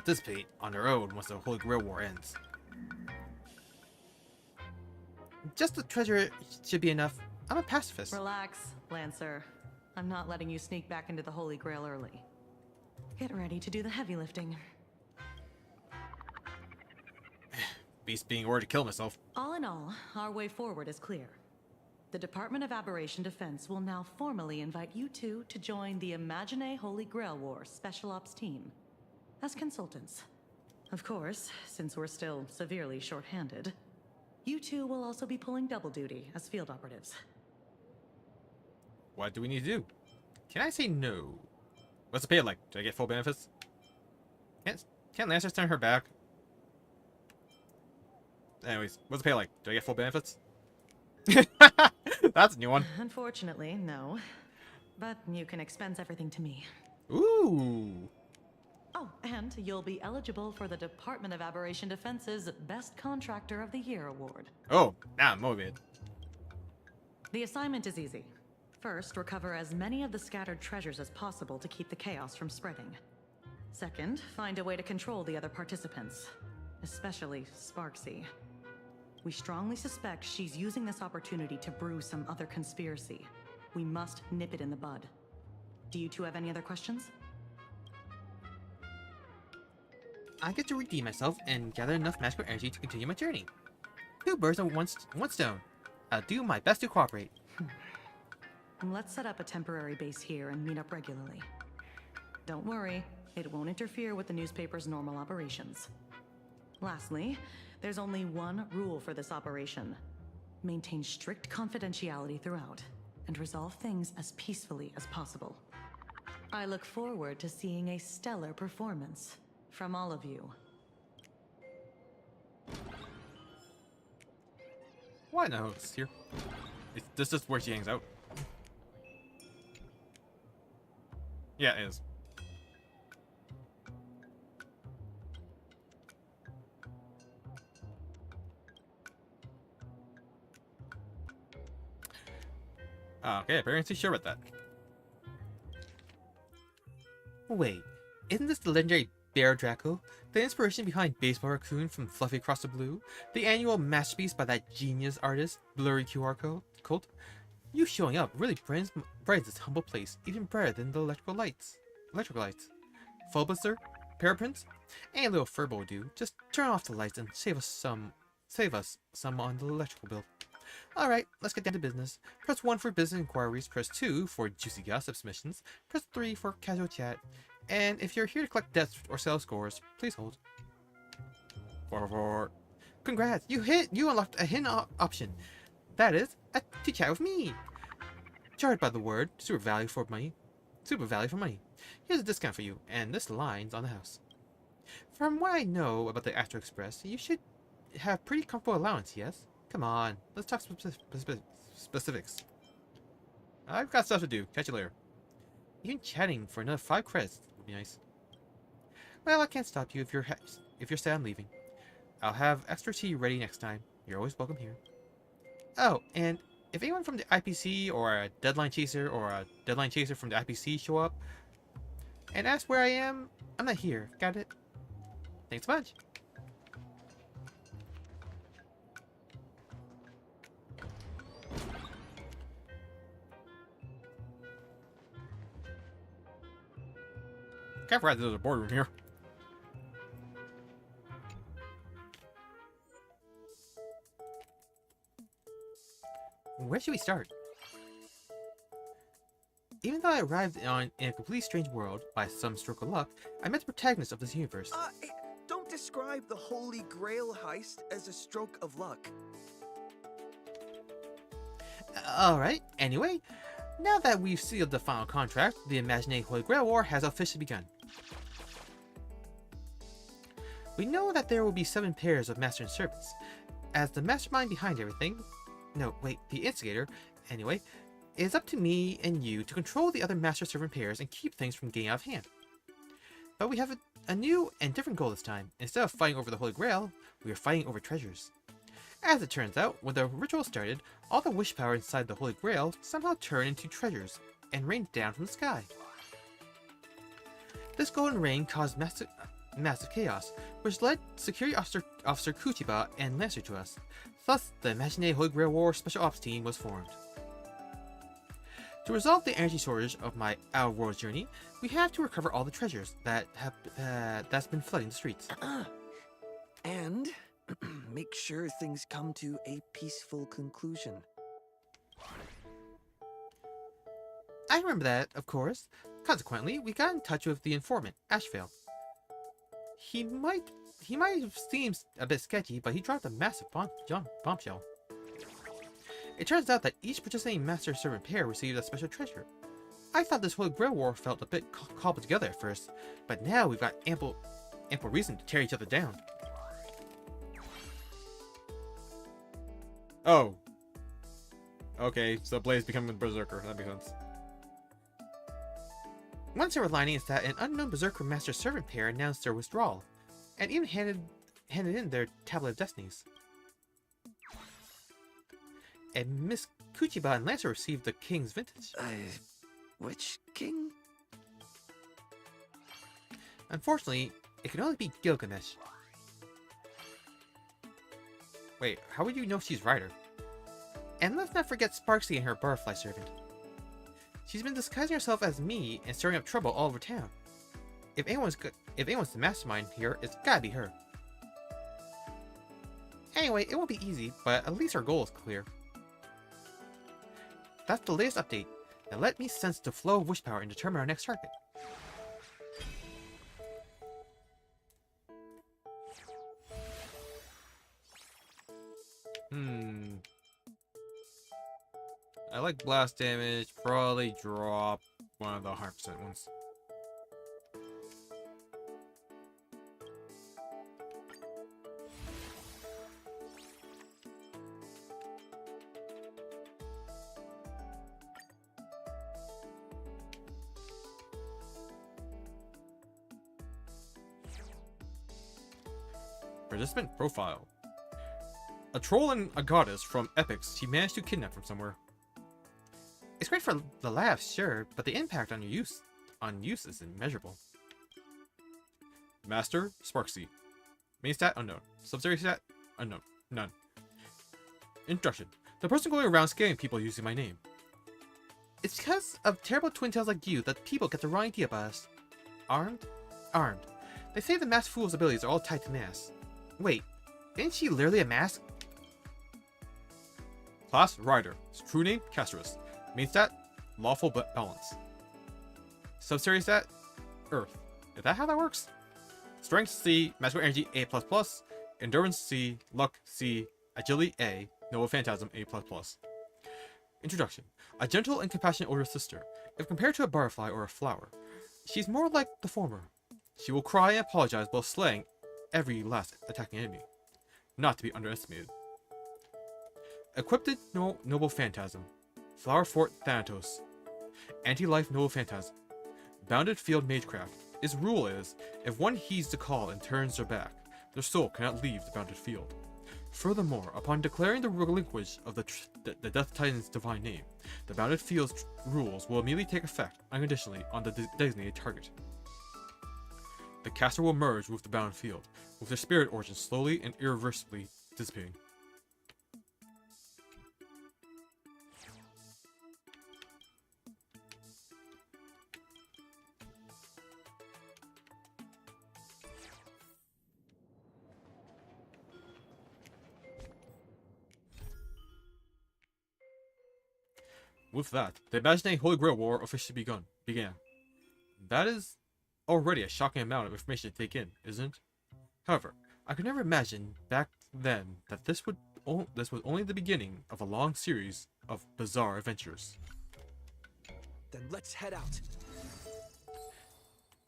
dissipate on their own once the Holy Grail War ends. Just the treasure should be enough. I'm a pacifist. Relax, Lancer. I'm not letting you sneak back into the Holy Grail early. Get ready to do the heavy lifting. Beast being ordered to kill myself. All in all, our way forward is clear. The Department of Aberration Defense will now formally invite you two to join the Imagenae Holy Grail War Special Ops team as consultants. Of course, since we're still severely short-handed, you two will also be pulling double duty as field operatives. What do we need to do? Can I say no? What's the pay like? Do I get full benefits? Can't Lancer turn her back? Anyways, what's the pay like? Do I get full benefits? That's a new one. Unfortunately, no. But you can expense everything to me. Ooh. Oh, and you'll be eligible for the Department of Aberration Defense's Best Contractor of the Year award. Oh, now I'm motivated. The assignment is easy. First, recover as many of the scattered treasures as possible to keep the chaos from spreading. Second, find a way to control the other participants, especially Sparksy. We strongly suspect she's using this opportunity to brew some other conspiracy. We must nip it in the bud. Do you two have any other questions? I get to redeem myself and gather enough magical energy to continue my journey. Two birds with one stone. I'll do my best to cooperate. Let's set up a temporary base here and meet up regularly. Don't worry, it won't interfere with the newspaper's normal operations. Lastly, there's only one rule for this operation. Maintain strict confidentiality throughout, and resolve things as peacefully as possible. I look forward to seeing a stellar performance from all of you. Why no? It's here. This is where she hangs out. Yeah, it is. Okay, apparently sure about that. Wait, isn't this the legendary Bear Draco? The inspiration behind Baseball Raccoon from Fluffy Across the Blue? The annual masterpiece by that genius artist, Blurry QR Code? You showing up really brightens this humble place even brighter than the electrical lights. Fulbuster? Paraprints? Any little furbo will do. Just turn off the lights and save us some on the electrical bill. Alright, let's get down to business. Press 1 for business inquiries, press 2 for juicy gossip submissions, press 3 for casual chat, and if you're here to collect debts or sales scores, please hold. Congrats, you unlocked a hidden option. That is, to chat with me. Charged by the word, super value for money. Here's a discount for you, and this line's on the house. From what I know about the Astro Express, you should have pretty comfortable allowance, yes? Come on, let's talk specifics. I've got stuff to do. Catch you later. Even chatting for another 5 credits would be nice. Well, I can't stop you if you're sad on leaving. I'll have extra tea ready next time. You're always welcome here. Oh, and if anyone from the IPC or a deadline chaser from the IPC show up and ask where I am, I'm not here. Got it? Thanks a bunch. Can't forget there's a boardroom here. Where should we start? Even though I arrived in a completely strange world by some stroke of luck, I met the protagonist of this universe. Don't describe the Holy Grail heist as a stroke of luck. Alright, anyway, now that we've sealed the final contract, the Imagenae Holy Grail War has officially begun. We know that there will be 7 pairs of Master and Servants. As the mastermind behind everything, the instigator, anyway, it is up to me and you to control the other Master-Servant pairs and keep things from getting out of hand. But we have a new and different goal this time. Instead of fighting over the Holy Grail, we are fighting over treasures. As it turns out, when the ritual started, all the wish power inside the Holy Grail somehow turned into treasures and rained down from the sky. This golden rain caused massive chaos, which led Security Officer Kuchiba and Lancer to us. Thus, the Imagenae Holy Grail War Special Ops Team was formed. To resolve the energy shortage of my out-of-world journey, we have to recover all the treasures that's been flooding the streets. And make sure things come to a peaceful conclusion. I remember that, of course. Consequently, we got in touch with the informant, Ashvale. He might have seemed a bit sketchy, but he dropped a massive bombshell. It turns out that each participating Master-Servant pair received a special treasure. I thought this Holy Grail War felt a bit cobbled together at first, but now we've got ample reason to tear each other down. Oh. Okay, so Blaze becoming a berserker. That makes sense. One silver lining is that an unknown Berserker Master-Servant pair announced their withdrawal, and even handed in their Tablet of Destinies. And Miss Kuchiba and Lancer received the King's Vintage. Which king? Unfortunately, it can only be Gilgamesh. Wait, how would you know she's Ryder? And let's not forget Sparksy and her Butterfly Servant. She's been disguising herself as me and stirring up trouble all over town. If anyone's the mastermind here, it's gotta be her. Anyway, it won't be easy, but at least our goal is clear. That's the latest update. Now let me sense the flow of wish power and determine our next target. I like blast damage. Probably drop one of the 100% ones. Participant profile. A troll and a goddess from Epics she managed to kidnap from somewhere. It's great for the labs, sure, but the impact on use is immeasurable. Master, Sparksy. Main stat, unknown. Subsidiary stat, unknown. None. Introduction. The person going around scaring people using my name. It's because of terrible twin tails like you that people get the wrong idea about us. Armed? Armed. They say the masked fool's abilities are all tied to masks. Wait, isn't she literally a mask? Class, Rider. True name, Casterus. Main stat, Lawful Balance. Subsidiary stat, Earth. Is that how that works? Strength C, Magical Energy A++, Endurance C, Luck C, Agility A, Nova Phantasm A++. Introduction. A gentle and compassionate older sister. If compared to a butterfly or a flower, she's more like the former. She will cry and apologize while slaying every last attacking enemy. Not to be underestimated. Equipped Noble Phantasm. Flower Fort Thanatos. Anti-Life Noble Phantasm. Bounded Field Magecraft. Its rule is, if one heeds the call and turns their back, their soul cannot leave the bounded field. Furthermore, upon declaring the relinquish of the Death Titan's divine name, the bounded field's rules will immediately take effect unconditionally on the designated target. The caster will merge with the bound field, with their spirit origin slowly and irreversibly dissipating. With that, the Imagenae Holy Grail War officially began. That is already a shocking amount of information to take in, isn't it? However, I could never imagine back then that this was only the beginning of a long series of bizarre adventures. Then let's head out.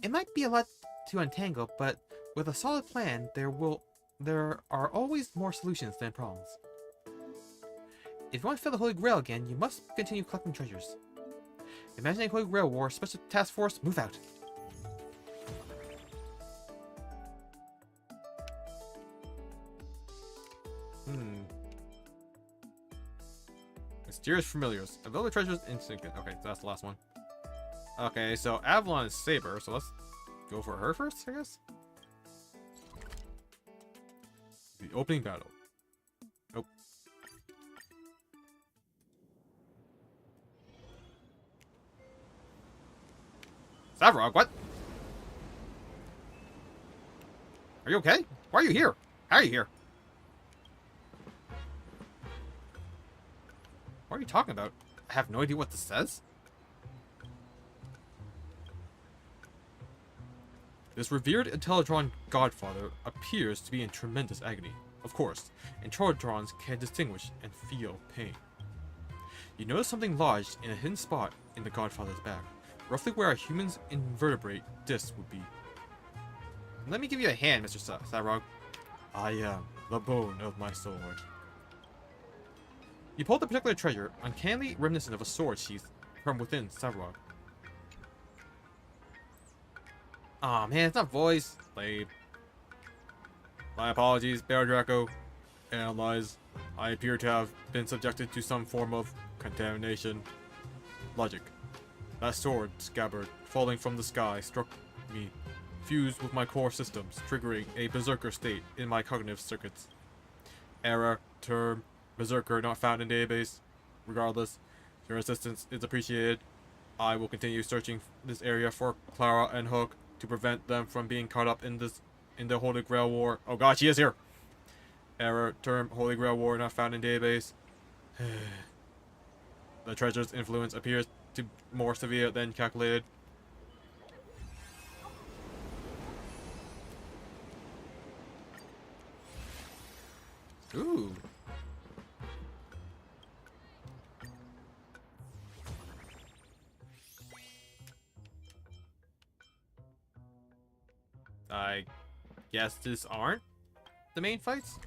It might be a lot to untangle, but with a solid plan, there are always more solutions than problems. If you want to fill the Holy Grail again, you must continue collecting treasures. Imagining Holy Grail War Special Task Force, move out. Mysterious Familiars. Available treasures insignificant. Okay, so that's the last one. Okay, so Avalon is Saber, so let's go for her first, I guess? The opening battle. Oh. Savrog, what? Are you okay? Why are you here? How are you here? What are you talking about? I have no idea what this says. This revered Intellatron godfather appears to be in tremendous agony. Of course, Intellatrons can distinguish and feel pain. You notice something lodged in a hidden spot in the godfather's back, roughly where a human's invertebrate disc would be. Let me give you a hand, Mr. Savrog. I am the bone of my sword. You pulled the particular treasure, uncannily reminiscent of a sword sheath, from within Savrog. Aw, man, it's not voice. Lame. My apologies, Bear Draco. Analyze. I appear to have been subjected to some form of contamination. Logic. That sword scabbard falling from the sky struck me, fused with my core systems, triggering a berserker state in my cognitive circuits. Error, term, berserker not found in database. Regardless, your assistance is appreciated. I will continue searching this area for Clara and Hook to prevent them from being caught up in the Holy Grail War. Oh god, she is here! Error, term, Holy Grail War not found in database. The treasure's influence appears to be more severe than calculated. Ooh. I guess these aren't the main fights?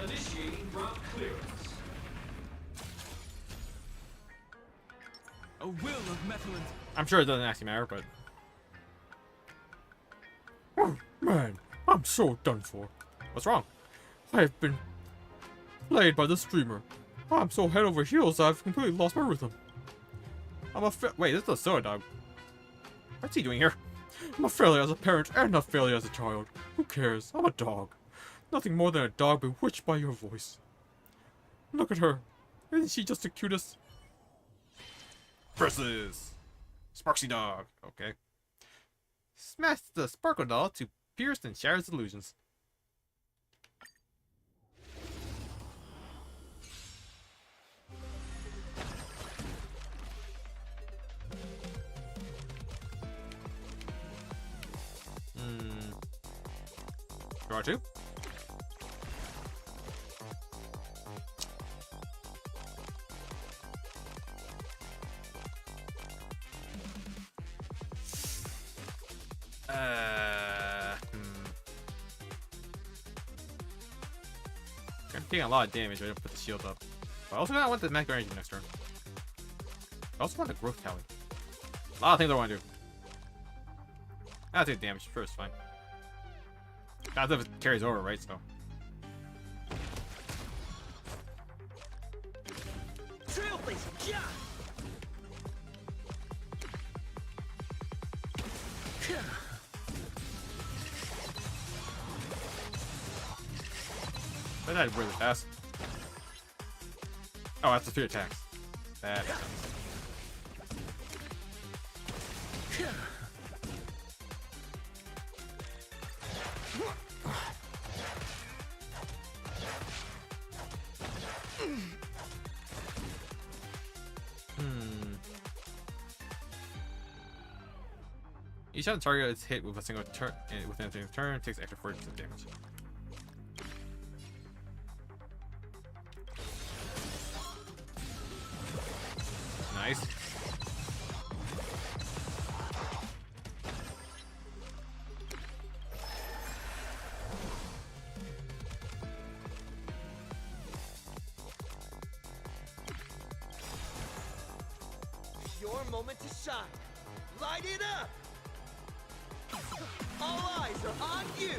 Initiating route clearance. I'm sure it doesn't actually matter, but... Oh, man, I'm so done for. What's wrong? I've been played by the streamer. I'm so head over heels I've completely lost my rhythm. Wait, this is a soda dog. What's he doing here? I'm a failure as a parent and a failure as a child. Who cares? I'm a dog. Nothing more than a dog bewitched by your voice. Look at her. Isn't she just the cutest? Versus Sparksy Dog. Okay. Smash the Sparkle Doll to pierce and shatter its illusions. Draw 2. I'm taking a lot of damage. I didn't put the shield up. But I also want the magic energy next turn. I also want the growth tally. A lot of things I want to do. I'll take damage first, fine. That's if it carries over, right? So. Trailblazer, yeah. That died really fast. Oh, that's the 3 attacks. That makes sense. Each time the target is hit with a single turn within a single turn, it takes extra 40% damage. Nice. Your moment to shine. Light it up. All eyes are on you.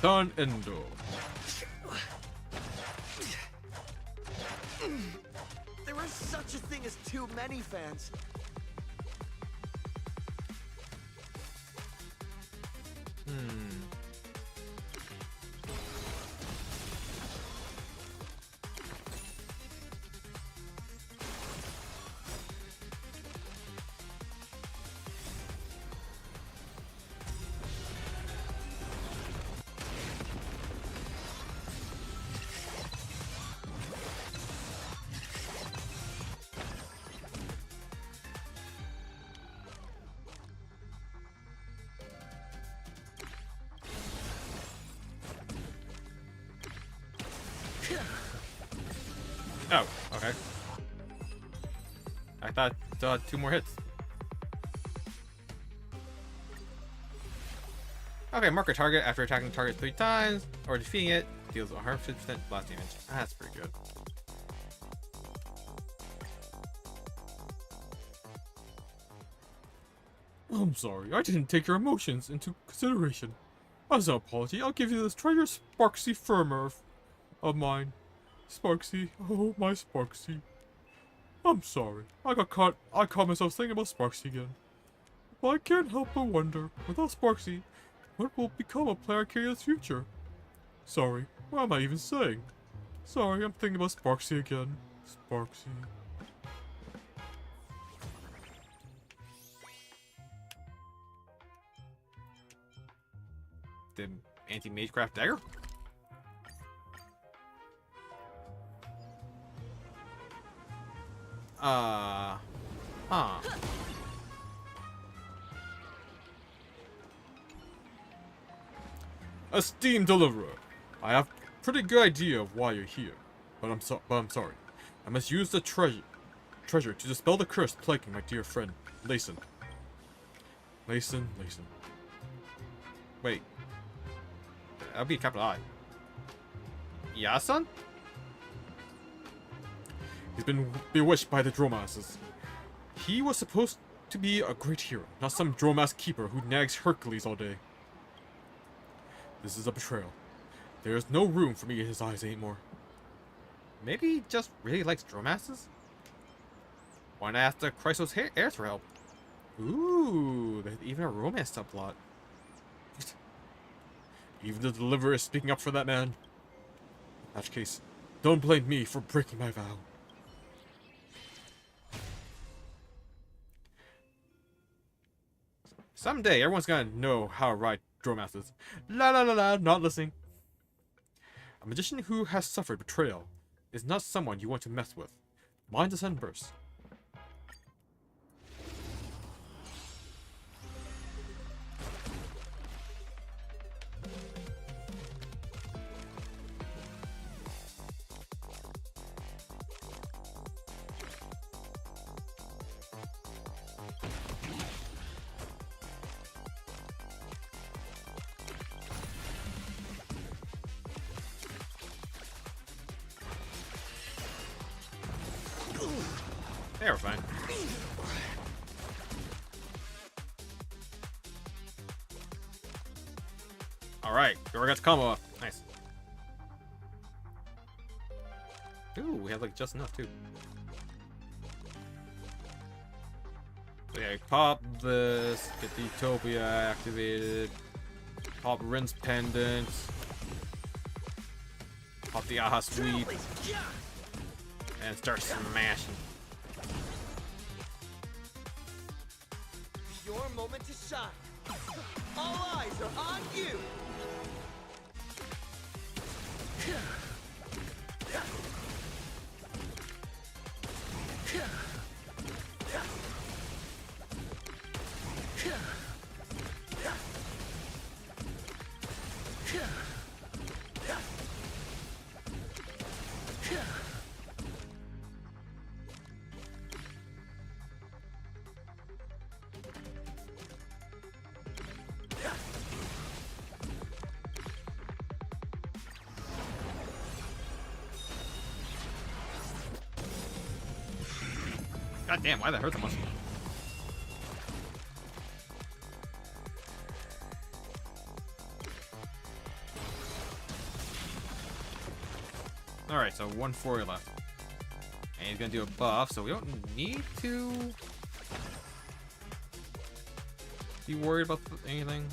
Turn Endo. There is such a thing as too many fans. Oh, okay. I thought 2 more hits. Okay, mark a target after attacking the target 3 times or defeating it. Deals 150% blast damage. That's pretty good. I'm sorry, I didn't take your emotions into consideration. As an apology, I'll give you this treasure Sparksy firmer of mine. Sparksy, oh my Sparksy. I'm sorry, I caught myself thinking about Sparksy again. But I can't help but wonder, without Sparksy, what will become of Player Arcadia's future? Sorry, what am I even saying? Sorry, I'm thinking about Sparksy again. Sparksy. The anti-magecraft dagger? Esteemed deliverer, I have pretty good idea of why you're here, but I'm sorry. I must use the treasure to dispel the curse plaguing my dear friend, Layson. Layson. Wait. That'll be a capital I. Yasun? He's been bewitched by the Dromasses. He was supposed to be a great hero, not some Dromass keeper who nags Hercules all day. This is a betrayal. There is no room for me in his eyes anymore. Maybe he just really likes Dromasses? Why not ask the Chrysos heirs for help? Ooh, there's even a romance subplot. Even the Deliverer is speaking up for that man. In that case, don't blame me for breaking my vow. Someday, everyone's gonna know how to ride Dromasses. La la la la, not listening. A magician who has suffered betrayal is not someone you want to mess with. Mind the sunburst. They were fine. Alright, Dora got the combo up. Nice. Ooh, we have like just enough too. So yeah, pop this, get the Utopia activated, pop Rin's Pendant, pop the Aha Sweep, and start smashing. Your moment to shine. All eyes are on you. God damn, why that hurt so much? Alright, so 140 left. And he's gonna do a buff, so we don't need to be worried about anything.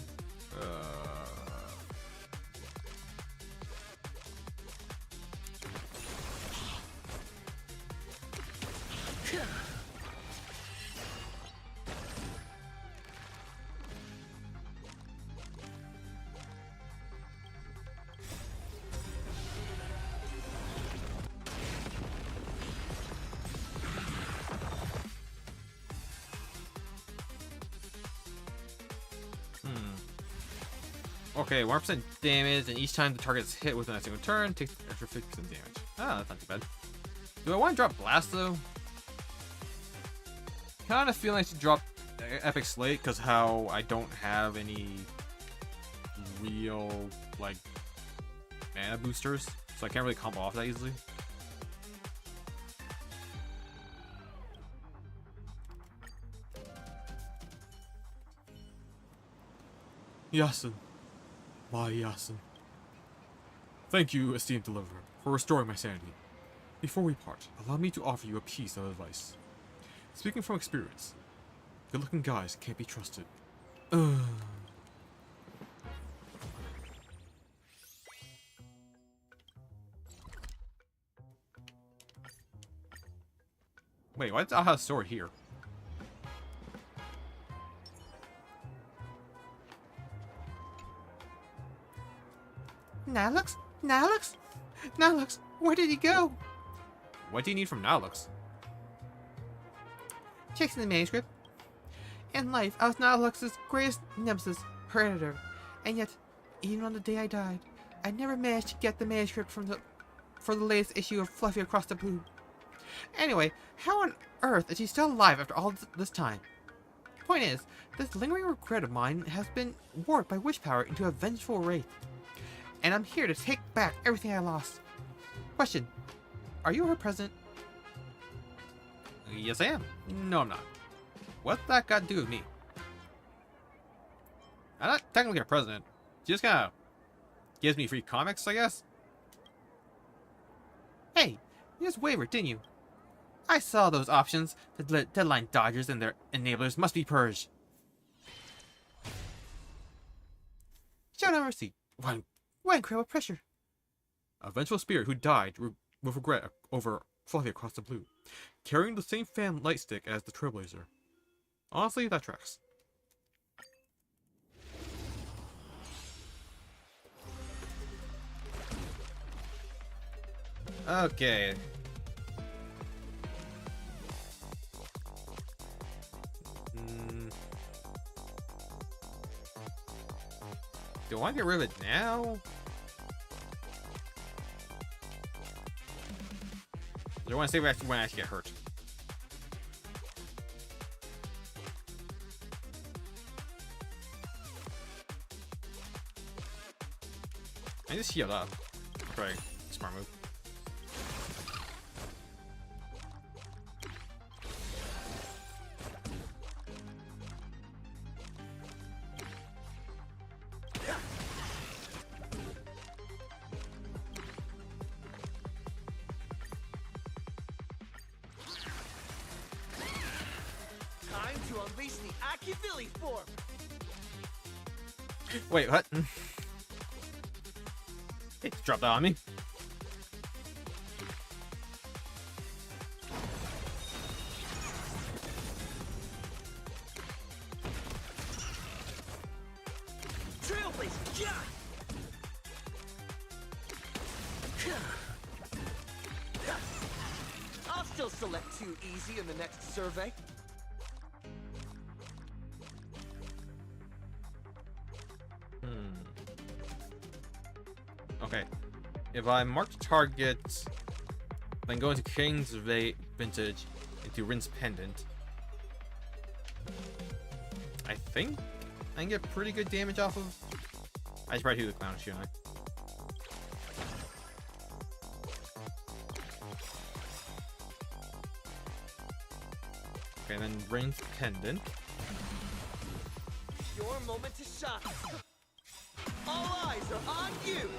Okay, 1% damage, and each time the target is hit within a single turn, takes extra 50% damage. Ah, that's not too bad. Do I want to drop Blast, though? Kind of feel like I should drop Epic Slate, because how I don't have any real, like, mana boosters, so I can't really combo off that easily. Yasun. My Yasun. Thank you, esteemed deliverer, for restoring my sanity. Before we part, allow me to offer you a piece of advice. Speaking from experience, good-looking guys can't be trusted. Wait, why does Aha have a sword here? Nalux? Nalux? Nalux, where did he go? What do you need from Nalux? Checks in the manuscript. In life, I was Nalux's greatest nemesis, predator. And yet, even on the day I died, I never managed to get the manuscript for the latest issue of Fluffy Across the Blue. Anyway, how on earth is she still alive after all this time? Point is, this lingering regret of mine has been warped by wish power into a vengeful wraith. And I'm here to take back everything I lost. Question. Are you her president? Yes, I am. No, I'm not. What's that got to do with me? I'm not technically her president. She just kind of gives me free comics, I guess. Hey, you just wavered, didn't you? I saw those options. The deadline dodgers and their enablers must be purged. Show no mercy. What incredible pressure. A vengeful spirit who died with regret over Fluffy Across the Blue, carrying the same fan light stick as the Trailblazer. Honestly, that tracks. Okay. Do I want to get rid of it now? Or do I want to save it when I actually get hurt? I just healed up. Right. Smart move. Time to unleash the Akivili form. Wait, what? Hey, drop that on me. Trailblazer, yeah! I'll still select too easy in the next survey. Okay. If I mark the target, then go into King's Vintage into Rin's Pendant, I think I can get pretty good damage off of. I should probably do the clown, shouldn't I? Okay, and then Rin's Pendant. Your moment to shine. All eyes are on you.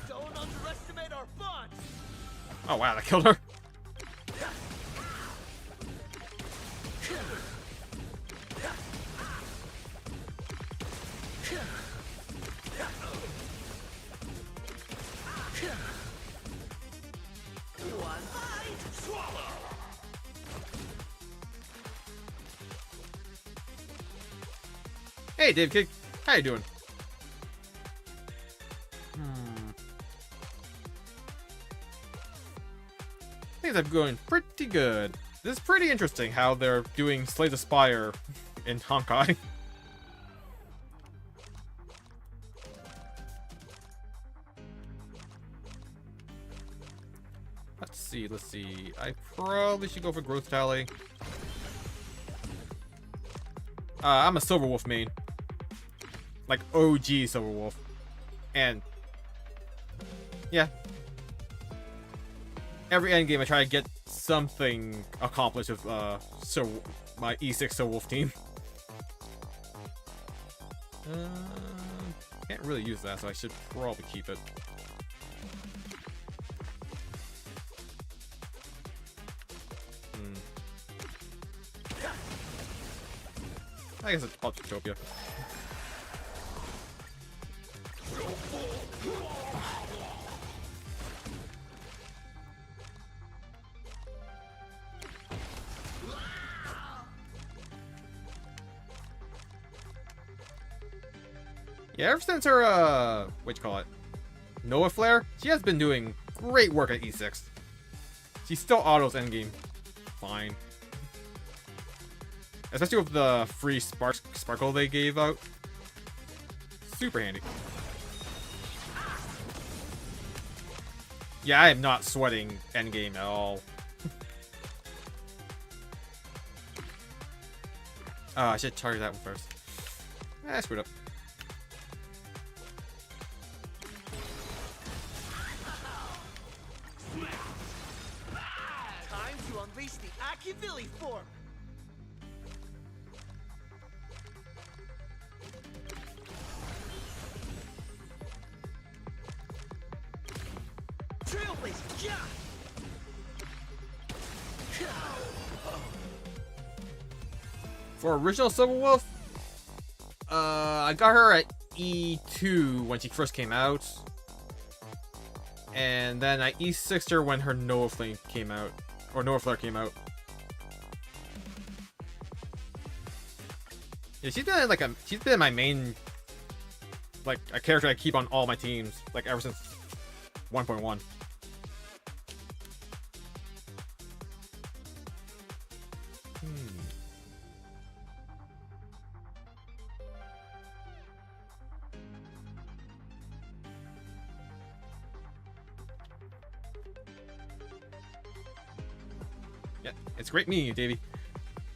Don't underestimate our bond. Oh wow, that killed her. One bite, swallow. Hey, Dave Kick, how you doing? Things are going pretty good. This is pretty interesting how they're doing Slay the Spire in Honkai. Let's see. I probably should go for Growth Tally. I'm a Silver Wolf main. Like OG Silver Wolf. And yeah. Every endgame I try to get something accomplished with my E6 Silver Wolf team. Can't really use that, so I should probably keep it. I guess it's Utopia. Yeah, ever since her, what you call it? Noah Flare, she has been doing great work at E6. She still autos endgame fine. Especially with the free sparkle they gave out. Super handy. Yeah, I am not sweating endgame at all. I should target that one first. I screwed up. Time to unleash the Akivili form. Trailblazer, yeah! For original Silver Wolf, I got her at E2 when she first came out. And then I E6'd her when her Noah Flame came out. Or Noah Flare came out. Yeah, she's been my main, like, a character I keep on all my teams, like, ever since 1.1. Yeah, it's great meeting you, Davey.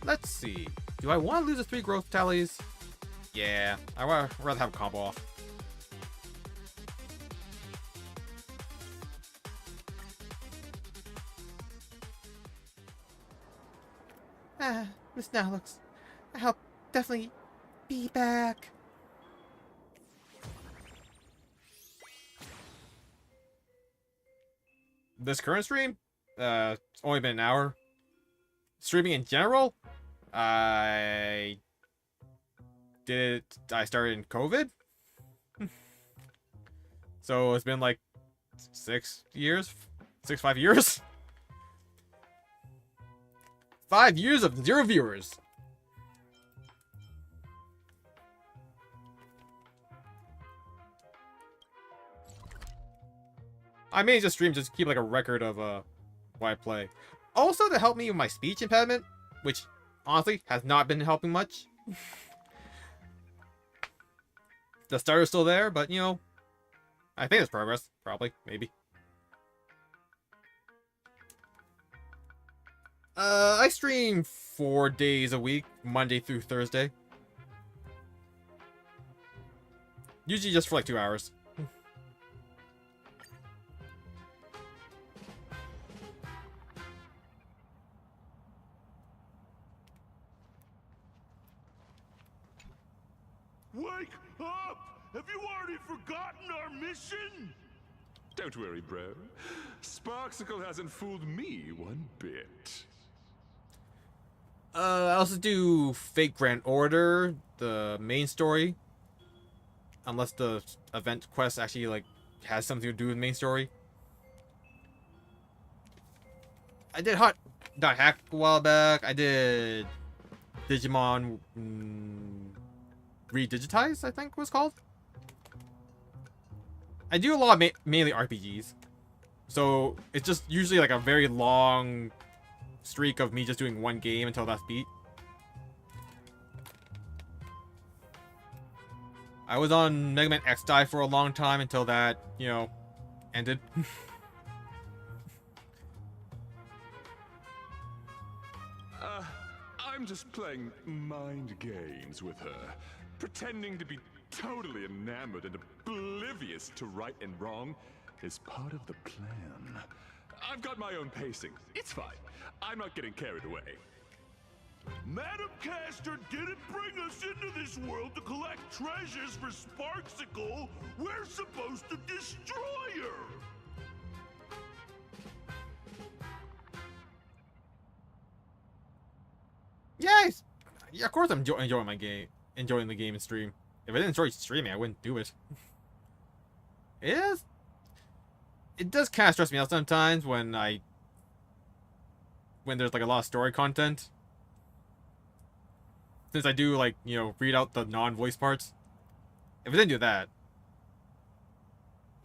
Let's see. Do I want to lose the 3 growth tallies? Yeah, I'd rather have a combo off. Miss Nalux, I'll definitely be back. This current stream? It's only been an hour. Streaming in general? I started in COVID? So it's been like 5 years? 5 years of 0 viewers. I may just stream just to keep like a record of what I play. Also to help me with my speech impediment, which honestly has not been helping much. The starter's still there, but you know, I think there's progress. Probably, maybe. I stream 4 days a week, Monday through Thursday. Usually just for like 2 hours. Wake up! Have you already forgotten our mission? Don't worry, bro. Sparksicle hasn't fooled me one bit. I also do Fake Grand Order, the main story. Unless the event quest actually like has something to do with the main story. I did Not Hack a while back. I did Digimon Redigitize, I think it was called. I do a lot of mainly RPGs. So it's just usually like a very long streak of me just doing one game until that's beat. I was on Mega Man X Dive for a long time until that, you know, ended. I'm just playing mind games with her, pretending to be totally enamored and oblivious to right and wrong is part of the plan. I've got my own pacing. It's fine. I'm not getting carried away. Madam Caster didn't bring us into this world to collect treasures for Sparksicle. We're supposed to destroy her. Yes! Yeah, of course I'm enjoying my game. Enjoying the game and stream. If I didn't enjoy streaming, I wouldn't do it. It does kind of stress me out sometimes when there's like a lot of story content. Since I do like, you know, read out the non-voice parts. If I didn't do that,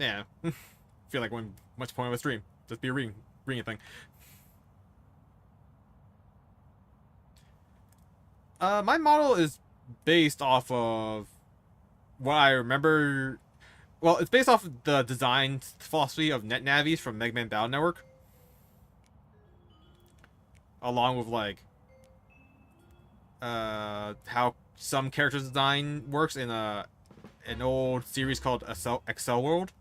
Yeah. Feel like one much point of a stream. Just be a reading thing. My model is based off of what I remember. Well, it's based off of the design philosophy of net navies from Mega Man Battle Network, along with like how some character design works in an old series called Excel World,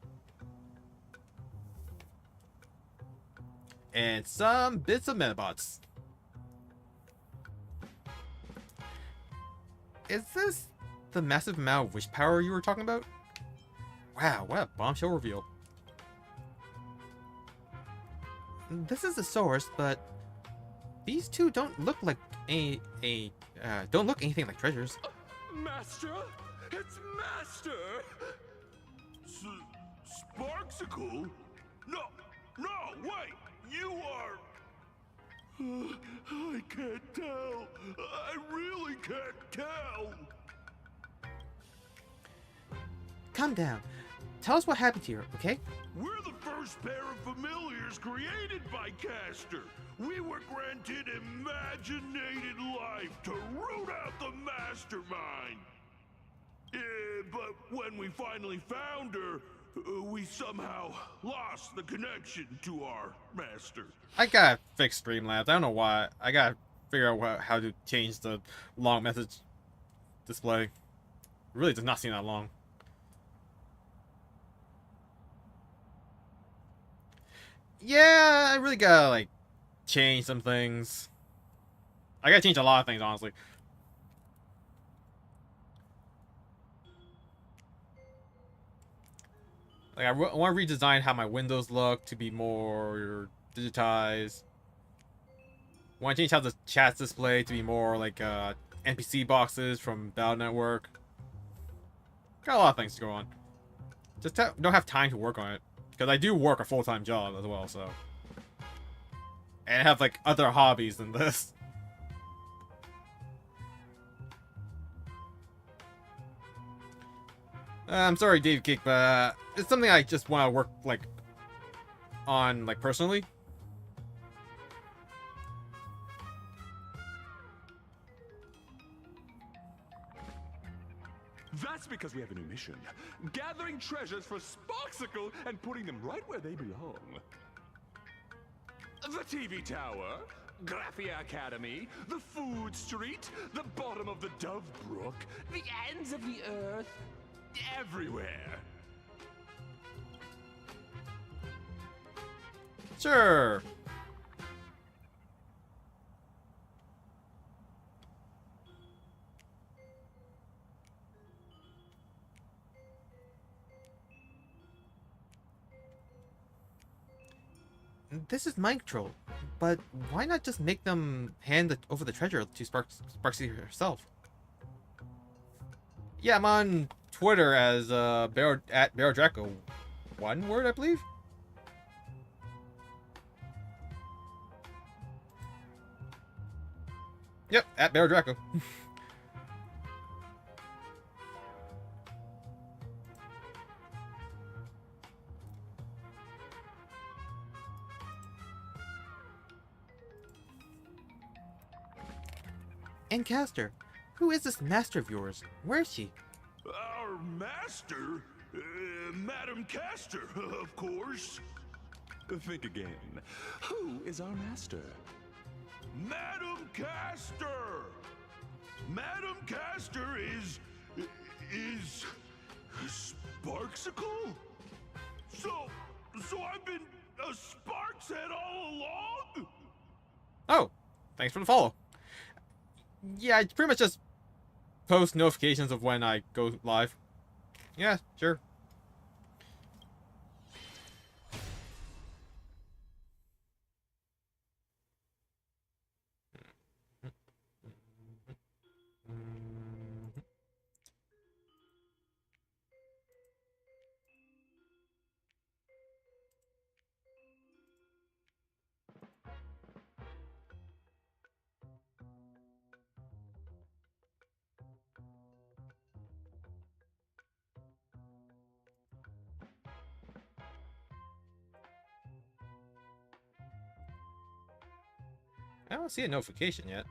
and some bits of Metabots. Is this the massive amount of wish power you were talking about? Wow, what a bombshell reveal. This is the source, but these two don't look like don't look anything like treasures. Master? It's Master! Sparksicle? No, wait! You are... I can't tell. I really can't tell. Calm down. Tell us what happened here, okay? We're the first pair of familiars created by Caster. We were granted imaginated life to root out the mastermind. But when we finally found her, we somehow lost the connection to our master. I gotta fix Streamlabs. I don't know why. I gotta figure out how to change the long message display. It really does not seem that long. Yeah, I really gotta, like, change some things. I gotta change a lot of things, honestly. Like, I want to redesign how my windows look to be more digitized. I want to change how the chat's display to be more like NPC boxes from Battle Network. Got a lot of things to go on. Just don't have time to work on it. Because I do work a full-time job as well, so. And I have, like, other hobbies than this. I'm sorry, Dave Kick, but it's something I just want to work, like, on, like, personally. That's because we have a new mission. Gathering treasures for Sparksicle and putting them right where they belong. The TV Tower, Graphia Academy, the Food Street, the bottom of the Dove Brook, the ends of the earth, everywhere. Sure. This is mind control, but why not just make them hand over the treasure to Sparksy herself? Yeah, I'm on Twitter as at Draco. One word, I believe. Yep, at Draco. And Caster, who is this master of yours? Where is she? Our master? Madam Caster, of course. Think again. Who is our master? Madam Caster! Madam Caster is Sparksicle? So I've been a Sparks head all along? Oh, thanks for the follow. Yeah, I pretty much just post notifications of when I go live. Yeah, sure. I don't see a notification yet.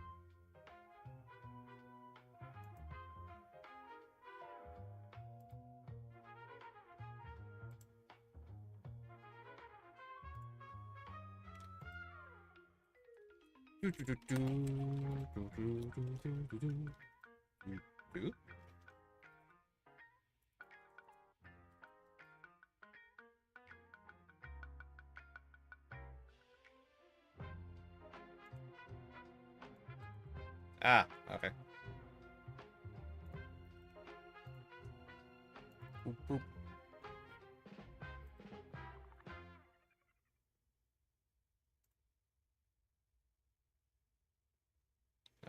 Ah, okay. Boop, boop.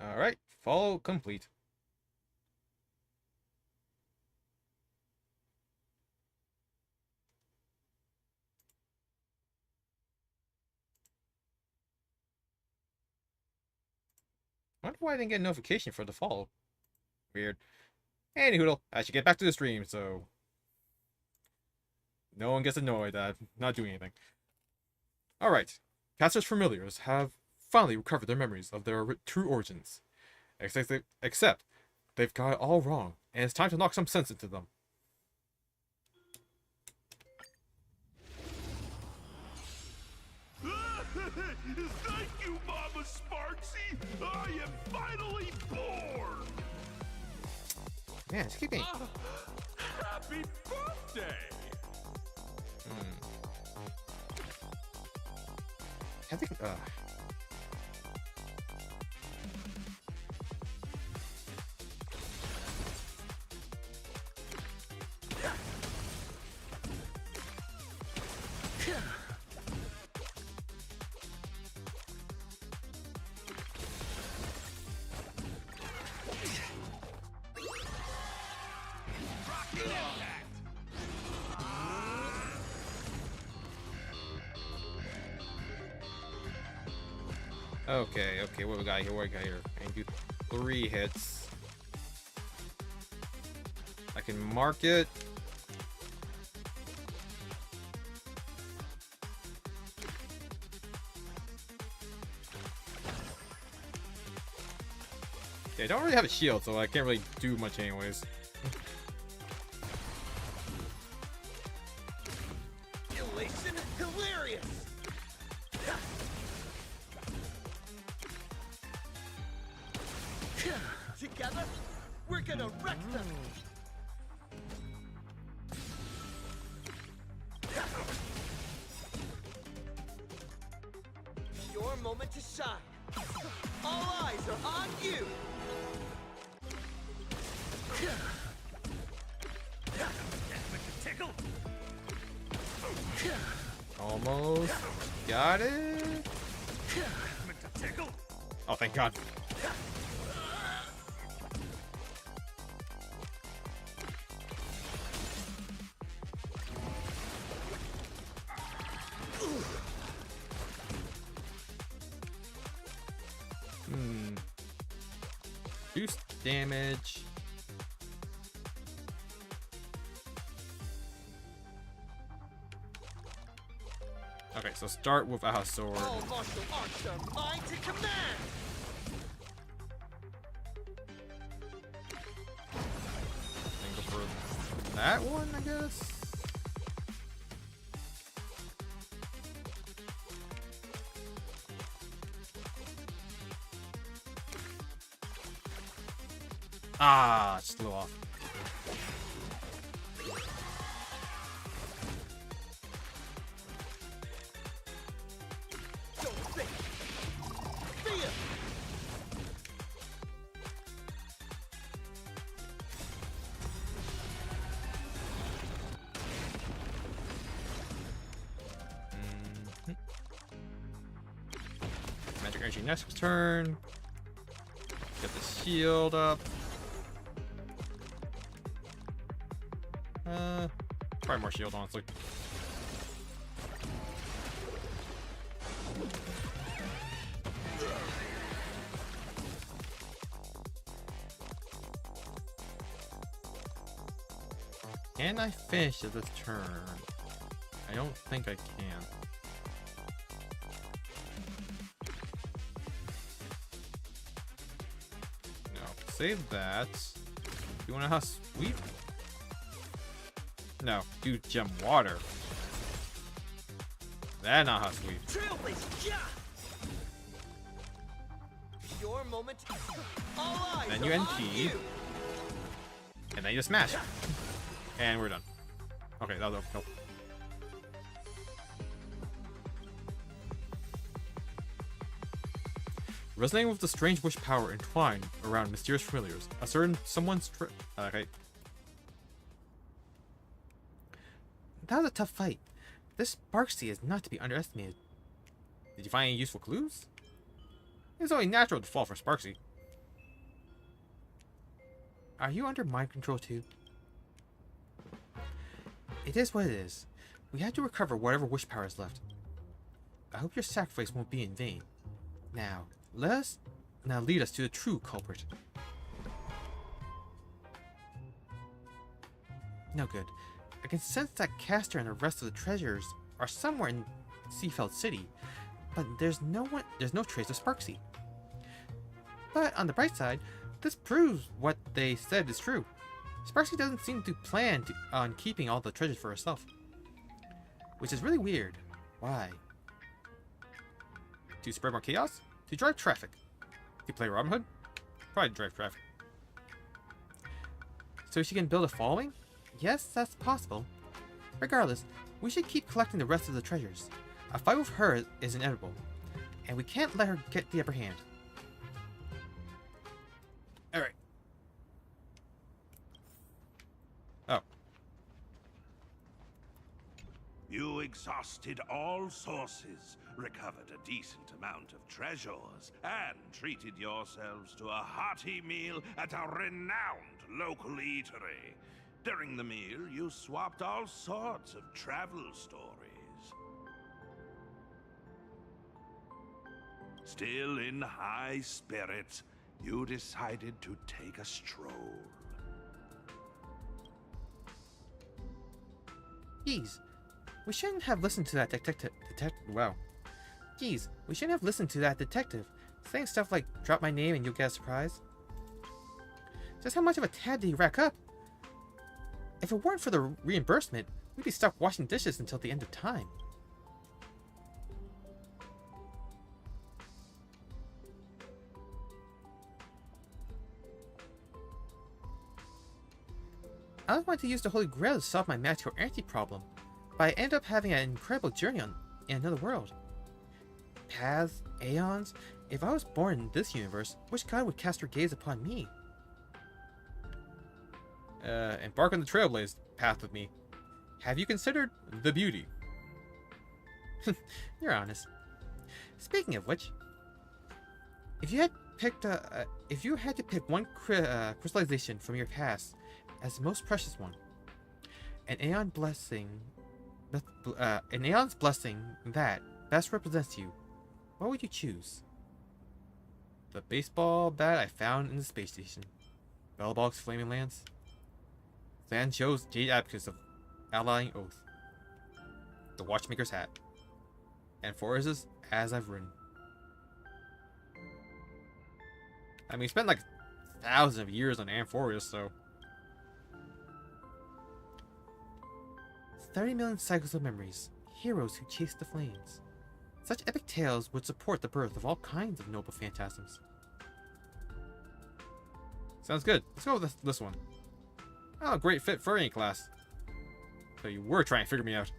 All right, follow complete. I wonder why I didn't get a notification for the follow. Weird. Anyhoodle, I should get back to the stream, so no one gets annoyed that I'm not doing anything. Alright, Caster's familiars have finally recovered their memories of their true origins. Except they've got it all wrong, and it's time to knock some sense into them. Thank you, Mama Sparksy! I am finally born! Man, just keep me. Happy birthday! I think, Okay, what we got here? What we got here? I can do 3 hits. I can mark it. Yeah, I don't really have a shield, so I can't really do much anyways. Elation hilarious! Together, we're gonna wreck them! Your moment to shine. All eyes are on you! Almost got it. Oh, thank God. Reduce damage. Okay, so start with a sword. All martial arts are mine to command! And go for that one, I guess. Ah, it just flew off. Don't think! Fear! Magic energy next turn. Get the shield up. Probably more shield, honestly. Can I finish it this turn? I don't think I can. save that. You want a hot sweep? No, do gem water. That not hot sweep. Trailblazer, yeah! Your moment. All eyes Then you are on NP. you. And then you just smash. And we're done. Okay, that was nope. Resonating with the strange wish power entwined around mysterious familiars, a certain someone's okay. That was a tough fight. This Sparksy is not to be underestimated. Did you find any useful clues? It's only natural to fall for Sparksy. Are you under mind control too? It is what it is. We have to recover whatever wish power is left. I hope your sacrifice won't be in vain. Now, lead us to the true culprit. No good. I can sense that Castor and the rest of the treasures are somewhere in Seafeld City, but there's no trace of Sparksy. But on the bright side, this proves what they said is true. Sparksy doesn't seem to plan on keeping all the treasures for herself. Which is really weird. Why? To spread more chaos? To drive traffic? To play Robin Hood? Probably drive traffic. So she can build a following? Yes, that's possible. Regardless, we should keep collecting the rest of the treasures. A fight with her is inevitable, and we can't let her get the upper hand. Alright. Oh. You exhausted all sources, recovered a decent amount of treasures, and treated yourselves to a hearty meal at a renowned local eatery. During the meal, you swapped all sorts of travel stories. Still in high spirits, you decided to take a stroll. Geez, we shouldn't have listened to that detective. Geez, we shouldn't have listened to that detective, saying stuff like, drop my name and you'll get a surprise. Just how much of a tab did he rack up? If it weren't for the reimbursement, we'd be stuck washing dishes until the end of time. I was wanting to use the Holy Grail to solve my magical energy problem, but I ended up having an incredible journey in another world. Paths, aeons. If I was born in this universe, which god would cast her gaze upon me? Embark on the Trailblaze path with me. Have you considered the beauty? You're honest. Speaking of which, if you had to pick one crystallization from your past as the most precious one, an aeon's blessing that best represents you, what would you choose? The baseball bat I found in the space station. Bellbog's flaming lance. Stan shows Jade Abacus of Allying Oath. The Watchmaker's hat. And Forest's As I've Written. I mean, we spent like thousands of years on Amphoreus, so... 30 million cycles of memories. Heroes who chase the flames. Such epic tales would support the birth of all kinds of noble phantasms. Sounds good. Let's go with this one. Oh, great fit for any class. So you were trying to figure me out.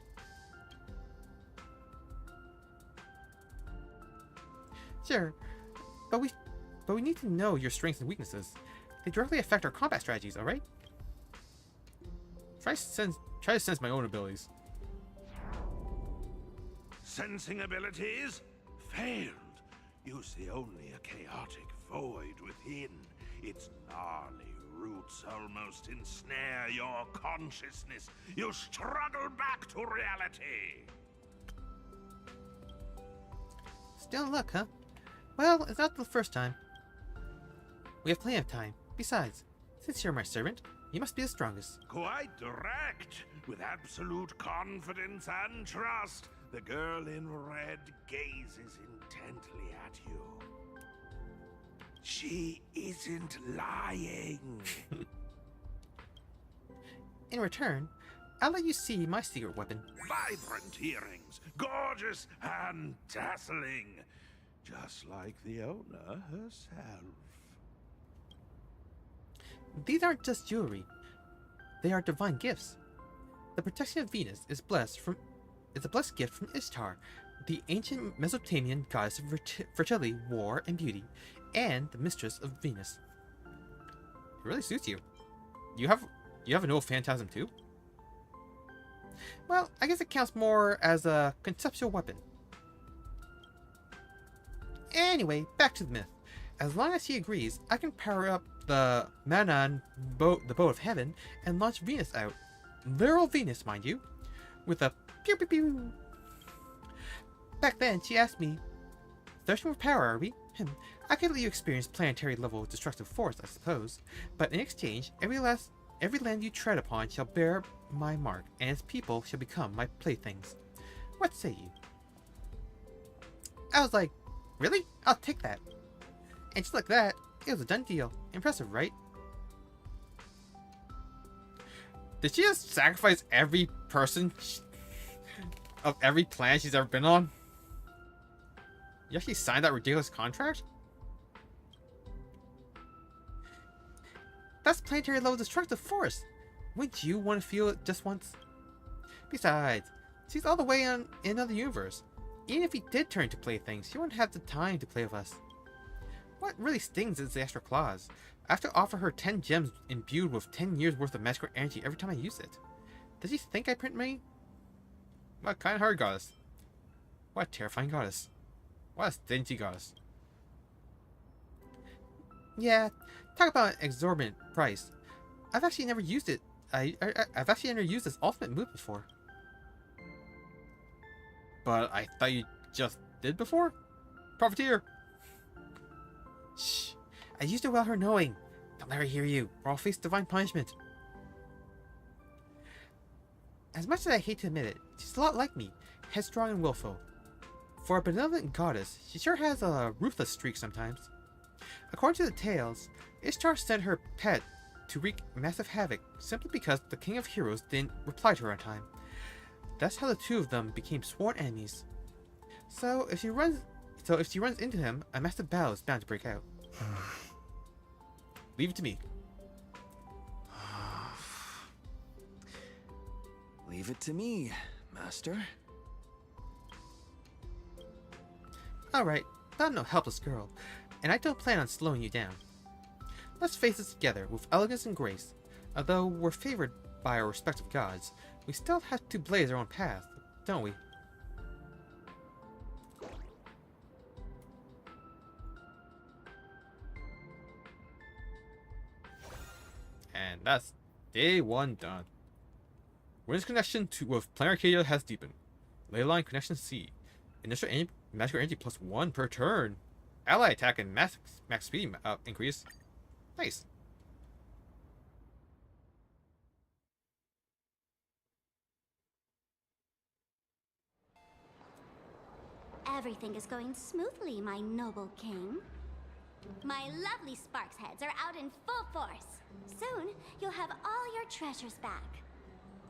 Sure, but we need to know your strengths and weaknesses. They directly affect our combat strategies, alright? Try to sense my own abilities. Sensing abilities? Failed. You see only a chaotic void within. Its gnarly roots almost ensnare your consciousness. You struggle back to reality. Still in luck, huh? Well, it's not the first time. We have plenty of time. Besides, since you're my servant, you must be the strongest. Quite direct. With absolute confidence and trust, the girl in red gazes intently at you. She isn't lying. In return, I'll let you see my secret weapon. Vibrant earrings, gorgeous and dazzling, just like the owner herself. These aren't just jewelry. They are divine gifts. The protection of Venus is a blessed gift from Ishtar, the ancient Mesopotamian goddess of fertility, war, and beauty, and the mistress of Venus. It really suits you. You have an old phantasm too? Well, I guess it counts more as a conceptual weapon. Anyway, back to the myth. As long as she agrees, I can power up the Manan boat, the boat of heaven, and launch Venus out. Literal Venus, mind you. With a pew pew pew. Back then, she asked me, "Thirsting for power, are we? I could let you experience planetary level destructive force, I suppose. But in exchange, every land you tread upon shall bear my mark, and its people shall become my playthings. What say you?" I was like, "Really? I'll take that." And just like that, it was a done deal. Impressive, right? Did she just sacrifice every person of every planet she's ever been on? You actually signed that ridiculous contract? That's planetary level destructive force. Wouldn't you want to feel it just once? Besides, she's all the way in another universe. Even if he did turn to playthings, she wouldn't have the time to play with us. What really stings is the extra clause. I have to offer her 10 gems imbued with 10 years worth of magical energy every time I use it. Does she think I print money? What kind of hard goddess? What a terrifying goddess. What a stingy goddess. Yeah, talk about an exorbitant price. I've actually never used it. I've actually never used this ultimate move before. But I thought you just did before? Profiteer! Shh. I used it without her knowing. Don't let her hear you, or I'll face divine punishment. As much as I hate to admit it, she's a lot like me, headstrong and willful. For a benevolent goddess, she sure has a ruthless streak sometimes. According to the tales, Ishtar sent her pet to wreak massive havoc simply because the King of Heroes didn't reply to her on time. That's how the two of them became sworn enemies. So if she runs into him, a massive battle is bound to break out. Leave it to me. Leave it to me, Master. Alright, I'm no helpless girl, and I don't plan on slowing you down. Let's face this together with elegance and grace. Although we're favored by our respective gods, we still have to blaze our own path, don't we? And that's day 1 done. Wind's connection with Planar Arcadia has deepened. Ley line connection C. Initial magical energy +1 per turn. Ally attack and max speed increase. Nice. Everything is going smoothly, my noble king. My lovely Sparks heads are out in full force. Soon, you'll have all your treasures back.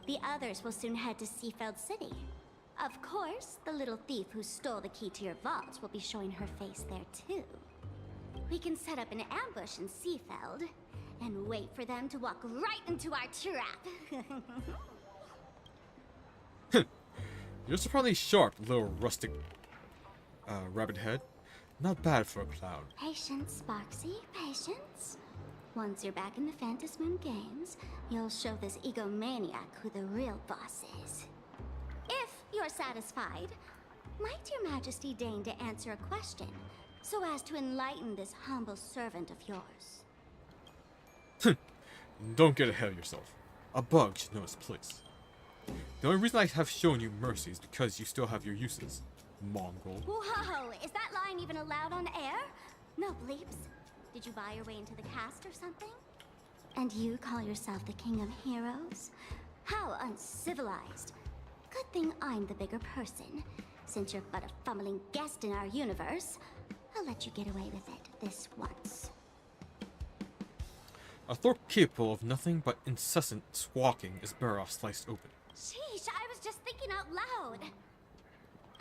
The others will soon head to Seafeld City. Of course, the little thief who stole the key to your vault will be showing her face there too. We can set up an ambush in Seafeld and wait for them to walk right into our trap. You're surprisingly sharp, little rustic rabbit head. Not bad for a clown. Patience, Sparksy, patience. Once you're back in the Phantasmoon Games, you'll show this egomaniac who the real boss is. If you're satisfied, might your majesty deign to answer a question, so as to enlighten this humble servant of yours? Don't get ahead of yourself. A bug should know its place. The only reason I have shown you mercy is because you still have your uses, Mongol. Whoa, is that line even allowed on air? No bleeps. Did you buy your way into the cast or something? And you call yourself the king of heroes? How uncivilized. Good thing I'm the bigger person. Since you're but a fumbling guest in our universe, I'll let you get away with it this once. A throat capable of nothing but incessant squawking is better off sliced open. Sheesh, I was just thinking out loud.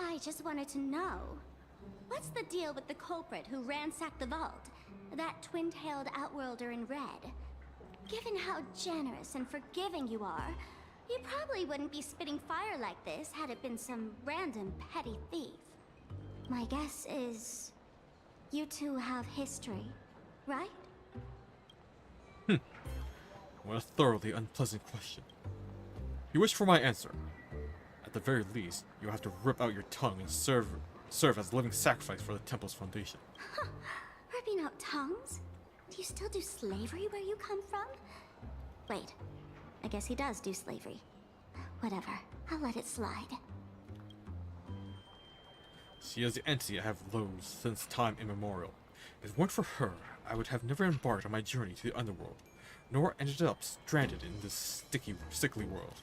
I just wanted to know, what's the deal with the culprit who ransacked the vault? That twin-tailed outworlder in red. Given how generous and forgiving you are, you probably wouldn't be spitting fire like this had it been some random petty thief. My guess is you two have history, right? What a thoroughly unpleasant question. You wish for my answer. At the very least, you'll have to rip out your tongue and serve as living sacrifice for the temple's foundation. Ripping out tongues? Do you still do slavery where you come from? Wait, I guess he does do slavery. Whatever, I'll let it slide. She is the entity I have loathed since time immemorial. If it weren't for her, I would have never embarked on my journey to the underworld, nor ended up stranded in this sickly world.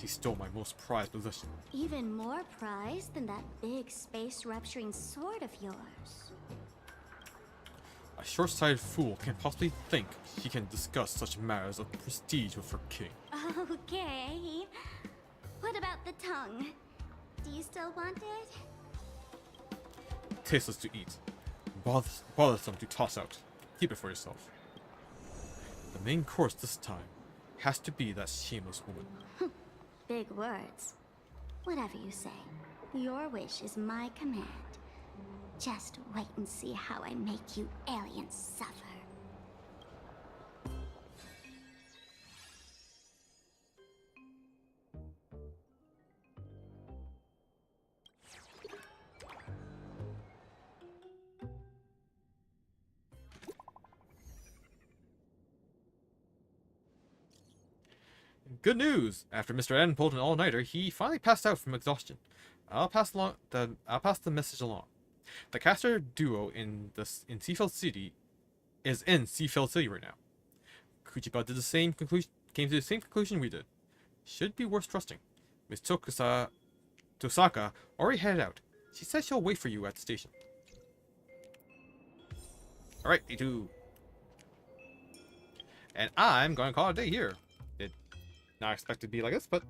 She stole my most prized possession. Even more prized than that big space-rupturing sword of yours. A short-sighted fool can't possibly think she can discuss such matters of prestige with her king. Okay. What about the tongue? Do you still want it? Tasteless to eat, bothersome to toss out. Keep it for yourself. The main course this time has to be that shameless woman. Big words. Whatever you say, your wish is my command. Just wait and see how I make you aliens suffer. Good news! After Mr. N pulled an all-nighter, he finally passed out from exhaustion. I'll pass the message along. The caster duo in Seafeld City is in Seafeld City right now. Kuchiba did the same conclusion, came to the same conclusion we did. Should be worth trusting. Miss Tosaka already headed out. She said she'll wait for you at the station. Alright, V2. And I'm going to call it a day here. Did not expect it to be like this, but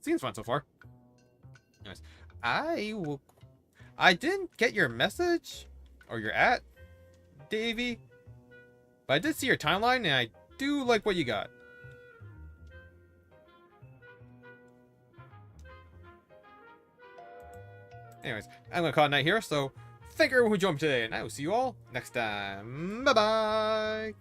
seems fun so far. Anyways, I didn't get your message or your Davey, but I did see your timeline and I do like what you got. Anyways, I'm gonna call it a night here, so thank you everyone who joined me today, and I will see you all next time. Bye bye!